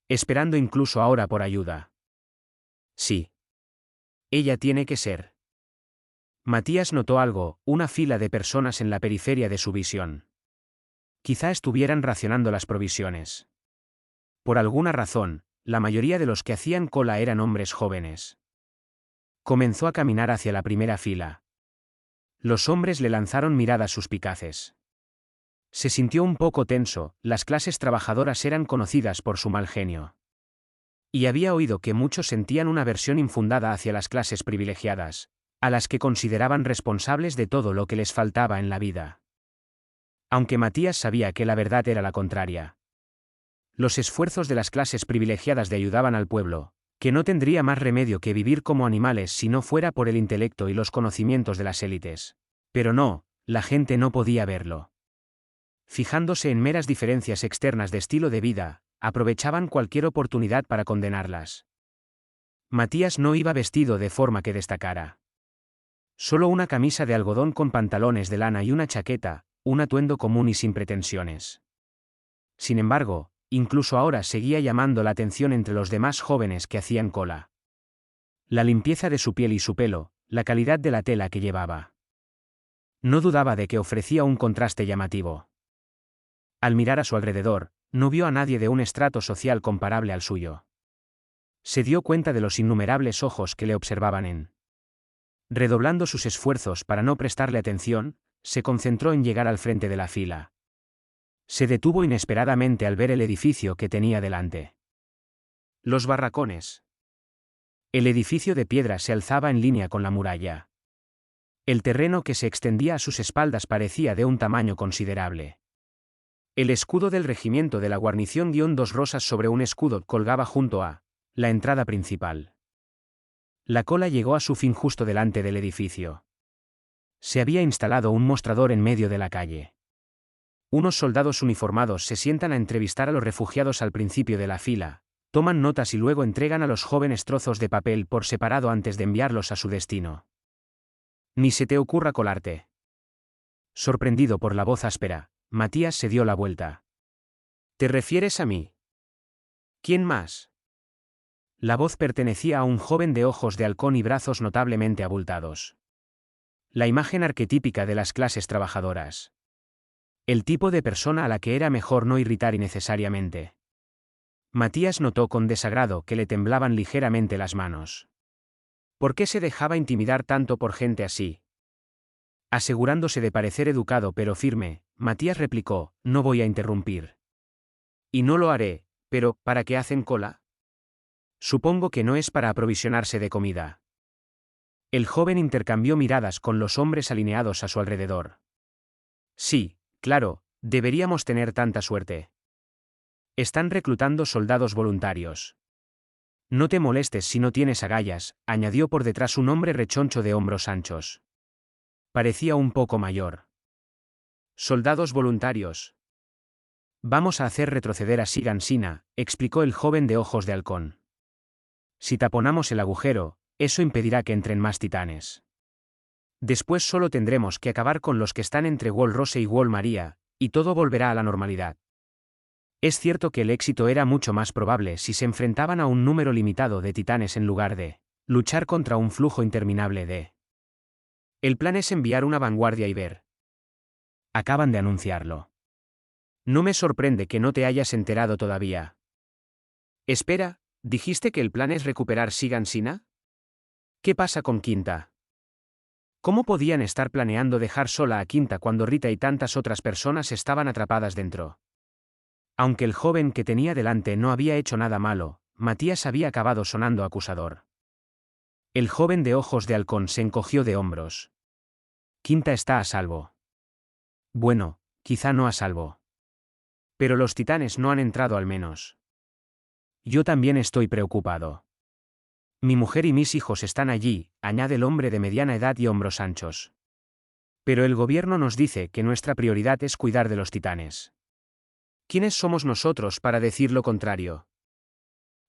Speaker 1: Esperando incluso ahora por ayuda. Sí. Ella tiene que ser. Matías notó algo, una fila de personas en la periferia de su visión. Quizá estuvieran racionando las provisiones. Por alguna razón, la mayoría de los que hacían cola eran hombres jóvenes. Comenzó a caminar hacia la primera fila. Los hombres le lanzaron miradas suspicaces. Se sintió un poco tenso, las clases trabajadoras eran conocidas por su mal genio. Y había oído que muchos sentían una aversión infundada hacia las clases privilegiadas, a las que consideraban responsables de todo lo que les faltaba en la vida. Aunque Matías sabía que la verdad era la contraria. Los esfuerzos de las clases privilegiadas de ayudaban al pueblo, que no tendría más remedio que vivir como animales si no fuera por el intelecto y los conocimientos de las élites. Pero no, la gente no podía verlo. fijándose en meras diferencias externas de estilo de vida, aprovechaban cualquier oportunidad para condenarlas. Matías no iba vestido de forma que destacara. Solo una camisa de algodón con pantalones de lana y una chaqueta, un atuendo común y sin pretensiones. Sin embargo, incluso ahora seguía llamando la atención entre los demás jóvenes que hacían cola. La limpieza de su piel y su pelo, la calidad de la tela que llevaba. No dudaba de que ofrecía un contraste llamativo. Al mirar a su alrededor, no vio a nadie de un estrato social comparable al suyo. Se dio cuenta de los innumerables ojos que le observaban redoblando sus esfuerzos para no prestarle atención, se concentró en llegar al frente de la fila. Se detuvo inesperadamente al ver el edificio que tenía delante. Los barracones. El edificio de piedra se alzaba en línea con la muralla. El terreno que se extendía a sus espaldas parecía de un tamaño considerable. El escudo del regimiento de la guarnición -2 rosas sobre un escudo colgaba junto a la entrada principal. La cola llegó a su fin justo delante del edificio. Se había instalado un mostrador en medio de la calle. Unos soldados uniformados se sientan a entrevistar a los refugiados al principio de la fila, toman notas y luego entregan a los jóvenes trozos de papel por separado antes de enviarlos a su destino. Ni se te ocurra colarte. Sorprendido por la voz áspera, Matías se dio la vuelta. ¿Te refieres a mí? ¿Quién más? La voz pertenecía a un joven de ojos de halcón y brazos notablemente abultados. La imagen arquetípica de las clases trabajadoras. El tipo de persona a la que era mejor no irritar innecesariamente. Matías notó con desagrado que le temblaban ligeramente las manos. ¿Por qué se dejaba intimidar tanto por gente así? Asegurándose de parecer educado pero firme, Matías replicó: no voy a interrumpir. Y no lo haré, pero ¿para qué hacen cola? Supongo que no es para aprovisionarse de comida. El joven intercambió miradas con los hombres alineados a su alrededor. Sí, claro, deberíamos tener tanta suerte. Están reclutando soldados voluntarios. No te molestes si no tienes agallas, añadió por detrás un hombre rechoncho de hombros anchos. Parecía un poco mayor. Soldados voluntarios. Vamos a hacer retroceder a Sigan Sina, explicó el joven de ojos de halcón. Si taponamos el agujero, eso impedirá que entren más titanes. Después solo tendremos que acabar con los que están entre Wall Rose y Wall Maria, y todo volverá a la normalidad. Es cierto que el éxito era mucho más probable si se enfrentaban a un número limitado de titanes en lugar de luchar contra un flujo interminable de... El plan es enviar una vanguardia y ver. Acaban de anunciarlo. No me sorprende que no te hayas enterado todavía. Espera, ¿dijiste que el plan es recuperar Sigan Sina? ¿Qué pasa con Quinta? ¿Cómo podían estar planeando dejar sola a Quinta cuando Rita y tantas otras personas estaban atrapadas dentro? Aunque el joven que tenía delante no había hecho nada malo, Matías había acabado sonando acusador. El joven de ojos de halcón se encogió de hombros. Quinta está a salvo. Bueno, quizá no a salvo. Pero los titanes no han entrado al menos. Yo también estoy preocupado. Mi mujer y mis hijos están allí, añade el hombre de mediana edad y hombros anchos. Pero el gobierno nos dice que nuestra prioridad es cuidar de los titanes. ¿Quiénes somos nosotros para decir lo contrario?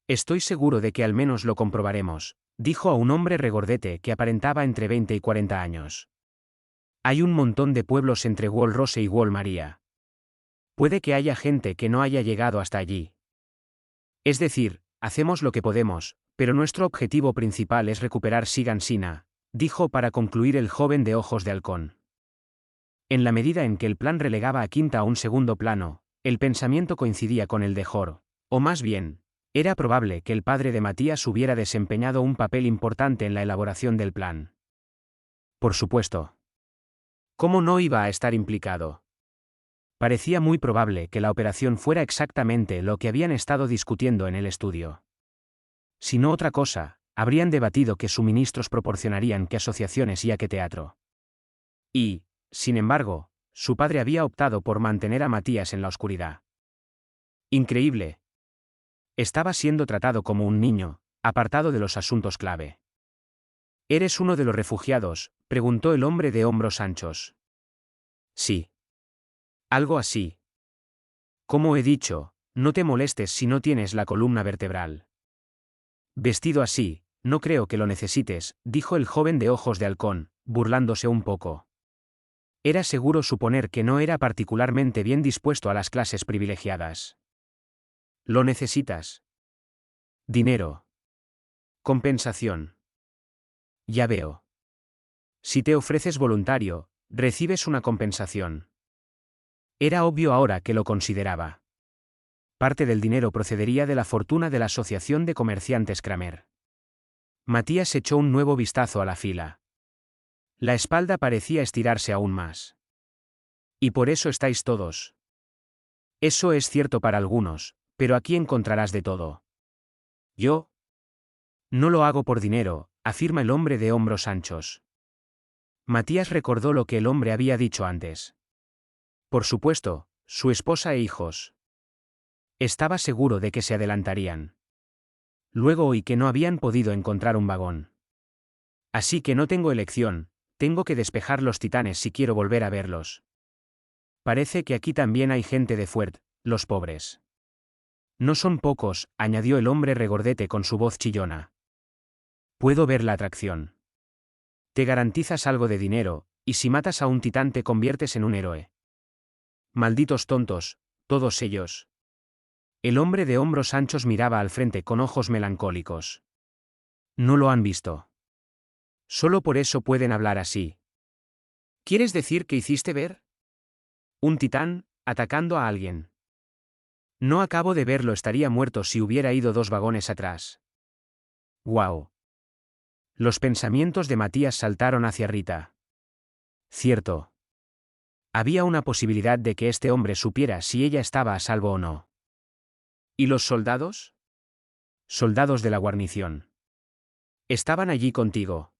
Speaker 1: Estoy seguro de que al menos lo comprobaremos, dijo a un hombre regordete que aparentaba entre 20 y 40 años. Hay un montón de pueblos entre Wall Rose y Wall Maria. Puede que haya gente que no haya llegado hasta allí. Es decir, hacemos lo que podemos, pero nuestro objetivo principal es recuperar Sigan Sina, dijo para concluir el joven de ojos de halcón. En la medida en que el plan relegaba a Quinta a un segundo plano, el pensamiento coincidía con el de Jor, o más bien, era probable que el padre de Matías hubiera desempeñado un papel importante en la elaboración del plan. Por supuesto. ¿Cómo no iba a estar implicado? Parecía muy probable que la operación fuera exactamente lo que habían estado discutiendo en el estudio. Si no otra cosa, habrían debatido qué suministros proporcionarían, qué asociaciones y a qué teatro. Y, sin embargo, su padre había optado por mantener a Matías en la oscuridad. Increíble. Estaba siendo tratado como un niño, apartado de los asuntos clave. ¿Eres uno de los refugiados?, preguntó el hombre de hombros anchos. Sí. Algo así. Como he dicho, no te molestes si no tienes la columna vertebral. Vestido así, no creo que lo necesites, dijo el joven de ojos de halcón, burlándose un poco. Era seguro suponer que no era particularmente bien dispuesto a las clases privilegiadas. ¿Lo necesitas? Dinero. Compensación. Ya veo. Si te ofreces voluntario, recibes una compensación. Era obvio ahora que lo consideraba. Parte del dinero procedería de la fortuna de la Asociación de Comerciantes Kramer. Matías echó un nuevo vistazo a la fila. La espalda parecía estirarse aún más. Y por eso estáis todos. Eso es cierto para algunos, pero aquí encontrarás de todo. Yo no lo hago por dinero, afirma el hombre de hombros anchos. Matías recordó lo que el hombre había dicho antes. Por supuesto, su esposa e hijos. Estaba seguro de que se adelantarían. Luego oí que no habían podido encontrar un vagón. Así que no tengo elección, tengo que despejar los titanes si quiero volver a verlos. Parece que aquí también hay gente de Fuert, los pobres. No son pocos, añadió el hombre regordete con su voz chillona. Puedo ver la atracción. Te garantizas algo de dinero, y si matas a un titán te conviertes en un héroe. Malditos tontos, todos ellos. El hombre de hombros anchos miraba al frente con ojos melancólicos. No lo han visto. Solo por eso pueden hablar así. ¿Quieres decir que hiciste ver? Un titán, atacando a alguien. No acabo de verlo, estaría muerto si hubiera ido 2 vagones atrás. ¡Guau! Los pensamientos de Matías saltaron hacia Rita. Cierto. Había una posibilidad de que este hombre supiera si ella estaba a salvo o no. ¿Y los soldados? Soldados de la guarnición. ¿Estaban allí contigo?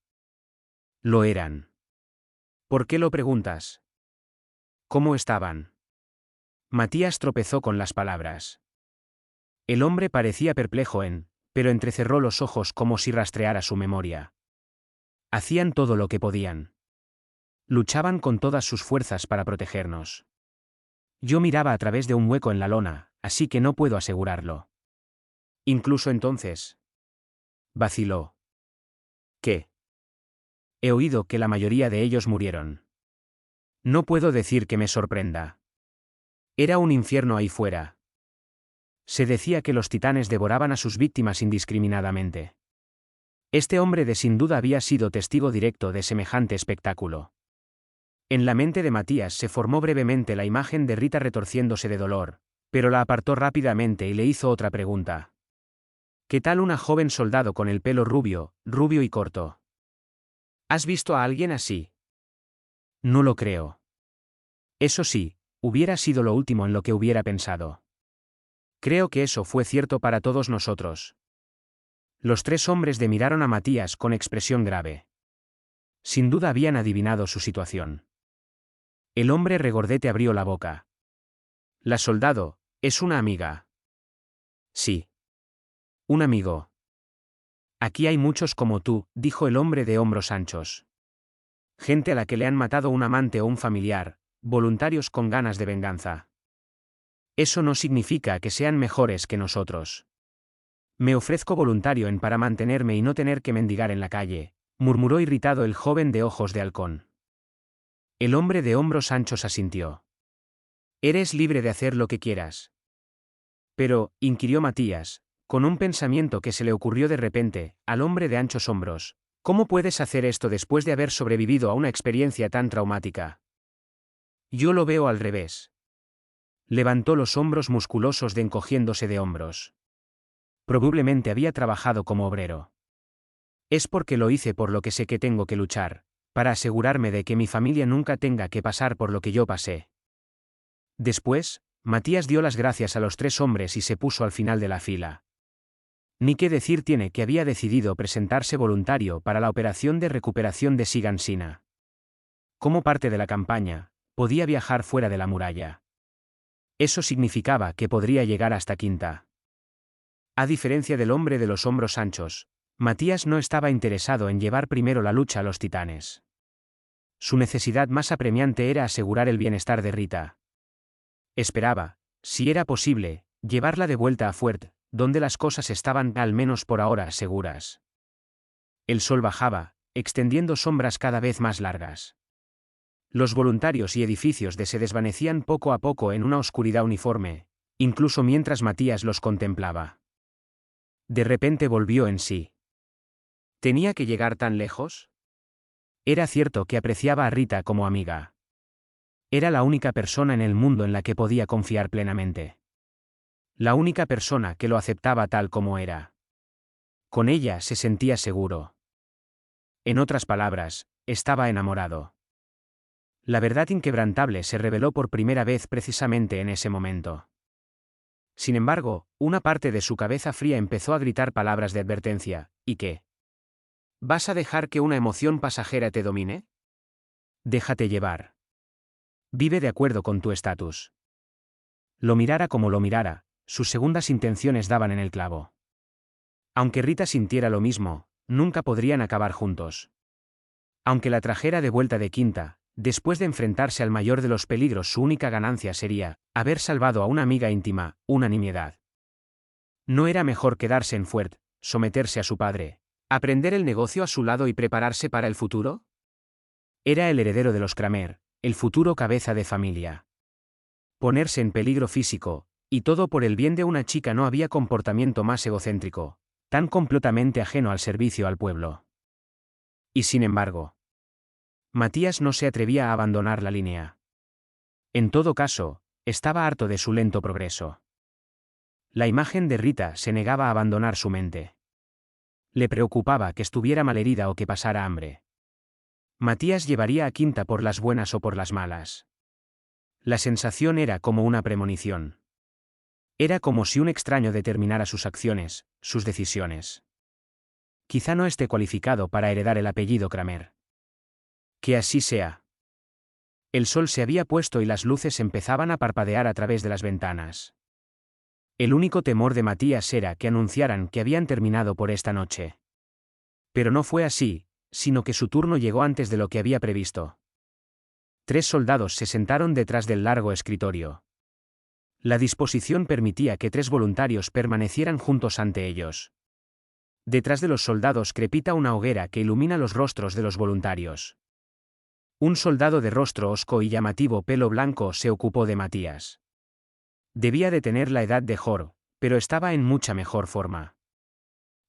Speaker 1: Lo eran. ¿Por qué lo preguntas? ¿Cómo estaban? Matías tropezó con las palabras. El hombre parecía perplejo pero entrecerró los ojos como si rastreara su memoria. Hacían todo lo que podían. Luchaban con todas sus fuerzas para protegernos. Yo miraba a través de un hueco en la lona, así que no puedo asegurarlo. Incluso entonces. Vaciló. ¿Qué? He oído que la mayoría de ellos murieron. No puedo decir que me sorprenda. Era un infierno ahí fuera. Se decía que los titanes devoraban a sus víctimas indiscriminadamente. Este hombre de sin duda había sido testigo directo de semejante espectáculo. En la mente de Matías se formó brevemente la imagen de Rita retorciéndose de dolor, pero la apartó rápidamente y le hizo otra pregunta. ¿Qué tal una joven soldado con el pelo rubio, rubio y corto? ¿Has visto a alguien así? No lo creo. Eso sí, hubiera sido lo último en lo que hubiera pensado. Creo que eso fue cierto para todos nosotros. Los 3 hombres miraron a Matías con expresión grave. Sin duda habían adivinado su situación. El hombre regordete abrió la boca. La soldado, es una amiga. Sí. Un amigo. Aquí hay muchos como tú, dijo el hombre de hombros anchos. Gente a la que le han matado un amante o un familiar, voluntarios con ganas de venganza. Eso no significa que sean mejores que nosotros. Me ofrezco voluntario para mantenerme y no tener que mendigar en la calle, murmuró irritado el joven de ojos de halcón. El hombre de hombros anchos asintió. Eres libre de hacer lo que quieras. Pero, inquirió Matías, con un pensamiento que se le ocurrió de repente, al hombre de anchos hombros, ¿cómo puedes hacer esto después de haber sobrevivido a una experiencia tan traumática? Yo lo veo al revés. Levantó los hombros musculosos encogiéndose de hombros. Probablemente había trabajado como obrero. Es porque lo hice por lo que sé que tengo que luchar, para asegurarme de que mi familia nunca tenga que pasar por lo que yo pasé. Después, Matías dio las gracias a los 3 hombres y se puso al final de la fila. Ni qué decir tiene que había decidido presentarse voluntario para la operación de recuperación de Sigansina. Como parte de la campaña, podía viajar fuera de la muralla. Eso significaba que podría llegar hasta Quinta. A diferencia del hombre de los hombros anchos, Matías no estaba interesado en llevar primero la lucha a los titanes. Su necesidad más apremiante era asegurar el bienestar de Rita. Esperaba, si era posible, llevarla de vuelta a Fuert, donde las cosas estaban, al menos por ahora, seguras. El sol bajaba, extendiendo sombras cada vez más largas. Los voluntarios y edificios se desvanecían poco a poco en una oscuridad uniforme, incluso mientras Matías los contemplaba. De repente volvió en sí. ¿Tenía que llegar tan lejos? Era cierto que apreciaba a Rita como amiga. Era la única persona en el mundo en la que podía confiar plenamente. La única persona que lo aceptaba tal como era. Con ella se sentía seguro. En otras palabras, estaba enamorado. La verdad inquebrantable se reveló por primera vez precisamente en ese momento. Sin embargo, una parte de su cabeza fría empezó a gritar palabras de advertencia. ¿Y qué? ¿Vas a dejar que una emoción pasajera te domine? Déjate llevar. Vive de acuerdo con tu estatus. Lo mirara como lo mirara, sus segundas intenciones daban en el clavo. Aunque Rita sintiera lo mismo, nunca podrían acabar juntos. Aunque la trajera de vuelta de Quinta, después de enfrentarse al mayor de los peligros, su única ganancia sería haber salvado a una amiga íntima, una nimiedad. ¿No era mejor quedarse en Fuert, someterse a su padre, aprender el negocio a su lado y prepararse para el futuro? Era el heredero de los Kramer, el futuro cabeza de familia. Ponerse en peligro físico, y todo por el bien de una chica. No había comportamiento más egocéntrico, tan completamente ajeno al servicio al pueblo. Y sin embargo, Matías no se atrevía a abandonar la línea. En todo caso, estaba harto de su lento progreso. La imagen de Rita se negaba a abandonar su mente. Le preocupaba que estuviera malherida o que pasara hambre. Matías llevaría a Quinta por las buenas o por las malas. La sensación era como una premonición. Era como si un extraño determinara sus acciones, sus decisiones. Quizá no esté cualificado para heredar el apellido Kramer. Que así sea. El sol se había puesto y las luces empezaban a parpadear a través de las ventanas. El único temor de Matías era que anunciaran que habían terminado por esta noche. Pero no fue así, sino que su turno llegó antes de lo que había previsto. 3 soldados se sentaron detrás del largo escritorio. La disposición permitía que 3 voluntarios permanecieran juntos ante ellos. Detrás de los soldados crepita una hoguera que ilumina los rostros de los voluntarios. Un soldado de rostro hosco y llamativo pelo blanco se ocupó de Matías. Debía de tener la edad de Jor, pero estaba en mucha mejor forma.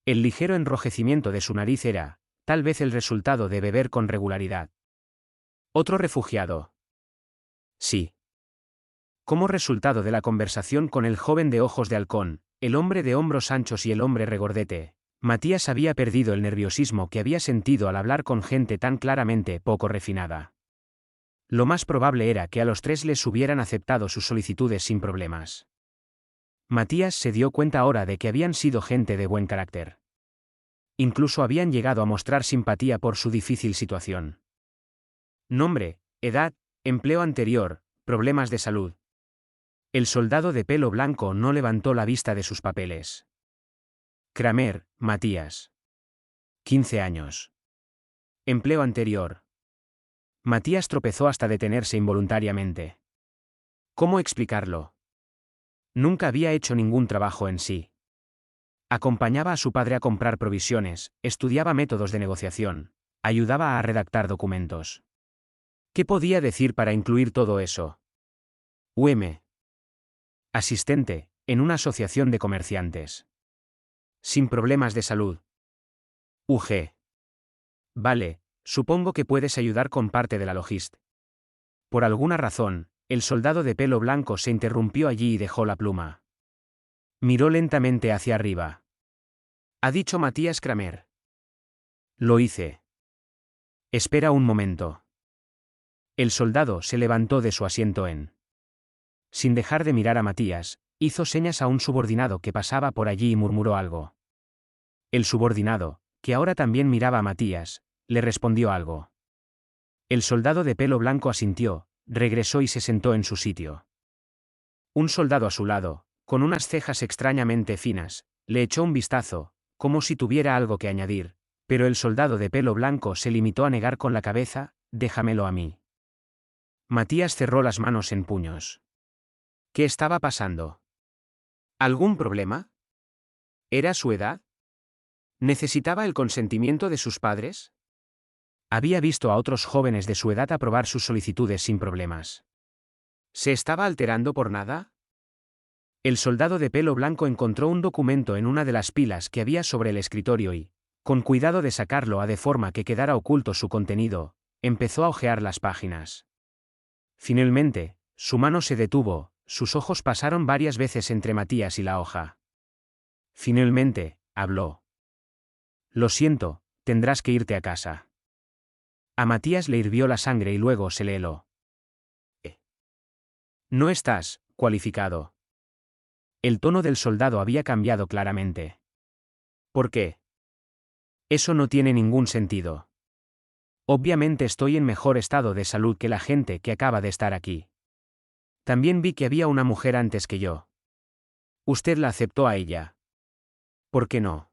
Speaker 1: El ligero enrojecimiento de su nariz era, tal vez, el resultado de beber con regularidad. ¿Otro refugiado? Sí. Como resultado de la conversación con el joven de ojos de halcón, el hombre de hombros anchos y el hombre regordete, Matías había perdido el nerviosismo que había sentido al hablar con gente tan claramente poco refinada. Lo más probable era que a los 3 les hubieran aceptado sus solicitudes sin problemas. Matías se dio cuenta ahora de que habían sido gente de buen carácter. Incluso habían llegado a mostrar simpatía por su difícil situación. Nombre, edad, empleo anterior, problemas de salud. El soldado de pelo blanco no levantó la vista de sus papeles. Kramer, Matías. 15 años. Empleo anterior. Matías tropezó hasta detenerse involuntariamente. ¿Cómo explicarlo? Nunca había hecho ningún trabajo en sí. Acompañaba a su padre a comprar provisiones, estudiaba métodos de negociación, ayudaba a redactar documentos. ¿Qué podía decir para incluir todo eso? UM. Asistente, en una asociación de comerciantes. Sin problemas de salud. UG. Vale, supongo que puedes ayudar con parte de la logística. Por alguna razón, el soldado de pelo blanco se interrumpió allí y dejó la pluma. Miró lentamente hacia arriba. ¿Ha dicho Matías Kramer? Lo hice. Espera un momento. El soldado se levantó de su asiento sin dejar de mirar a Matías, hizo señas a un subordinado que pasaba por allí y murmuró algo. El subordinado, que ahora también miraba a Matías, le respondió algo. El soldado de pelo blanco asintió, regresó y se sentó en su sitio. Un soldado a su lado, con unas cejas extrañamente finas, le echó un vistazo, como si tuviera algo que añadir, pero el soldado de pelo blanco se limitó a negar con la cabeza: déjamelo a mí. Matías cerró las manos en puños. ¿Qué estaba pasando? ¿Algún problema? ¿Era su edad? ¿Necesitaba el consentimiento de sus padres? Había visto a otros jóvenes de su edad aprobar sus solicitudes sin problemas. ¿Se estaba alterando por nada? El soldado de pelo blanco encontró un documento en una de las pilas que había sobre el escritorio y, con cuidado de sacarlo de forma que quedara oculto su contenido, empezó a hojear las páginas. Finalmente, su mano se detuvo, sus ojos pasaron varias veces entre Matías y la hoja. Finalmente, habló. Lo siento, tendrás que irte a casa. A Matías le hirvió la sangre y luego se le heló. No estás cualificado. El tono del soldado había cambiado claramente. ¿Por qué? Eso no tiene ningún sentido. Obviamente estoy en mejor estado de salud que la gente que acaba de estar aquí. También vi que había una mujer antes que yo. Usted la aceptó a ella. ¿Por qué no?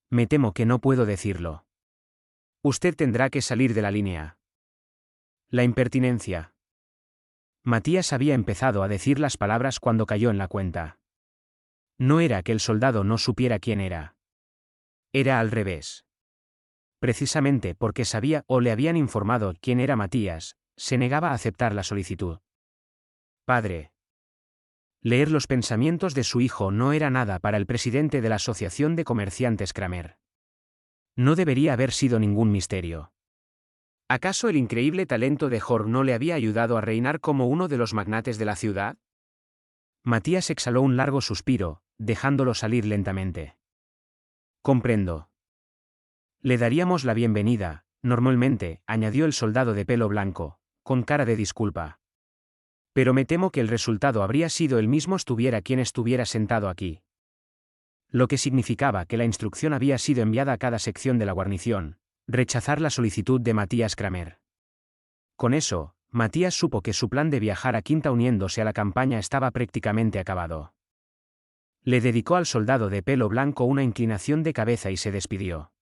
Speaker 1: Me temo que no puedo decirlo. Usted tendrá que salir de la línea. La impertinencia. Matías había empezado a decir las palabras cuando cayó en la cuenta. No era que el soldado no supiera quién era. Era al revés. Precisamente porque sabía o le habían informado quién era Matías, se negaba a aceptar la solicitud. Padre. Leer los pensamientos de su hijo no era nada para el presidente de la Asociación de Comerciantes Kramer. No debería haber sido ningún misterio. ¿Acaso el increíble talento de Jorg no le había ayudado a reinar como uno de los magnates de la ciudad? Matías exhaló un largo suspiro, dejándolo salir lentamente. Comprendo. Le daríamos la bienvenida, normalmente, añadió el soldado de pelo blanco, con cara de disculpa. Pero me temo que el resultado habría sido el mismo estuviera quien estuviera sentado aquí. Lo que significaba que la instrucción había sido enviada a cada sección de la guarnición, rechazar la solicitud de Matías Kramer. Con eso, Matías supo que su plan de viajar a Quinta uniéndose a la campaña estaba prácticamente acabado. Le dedicó al soldado de pelo blanco una inclinación de cabeza y se despidió.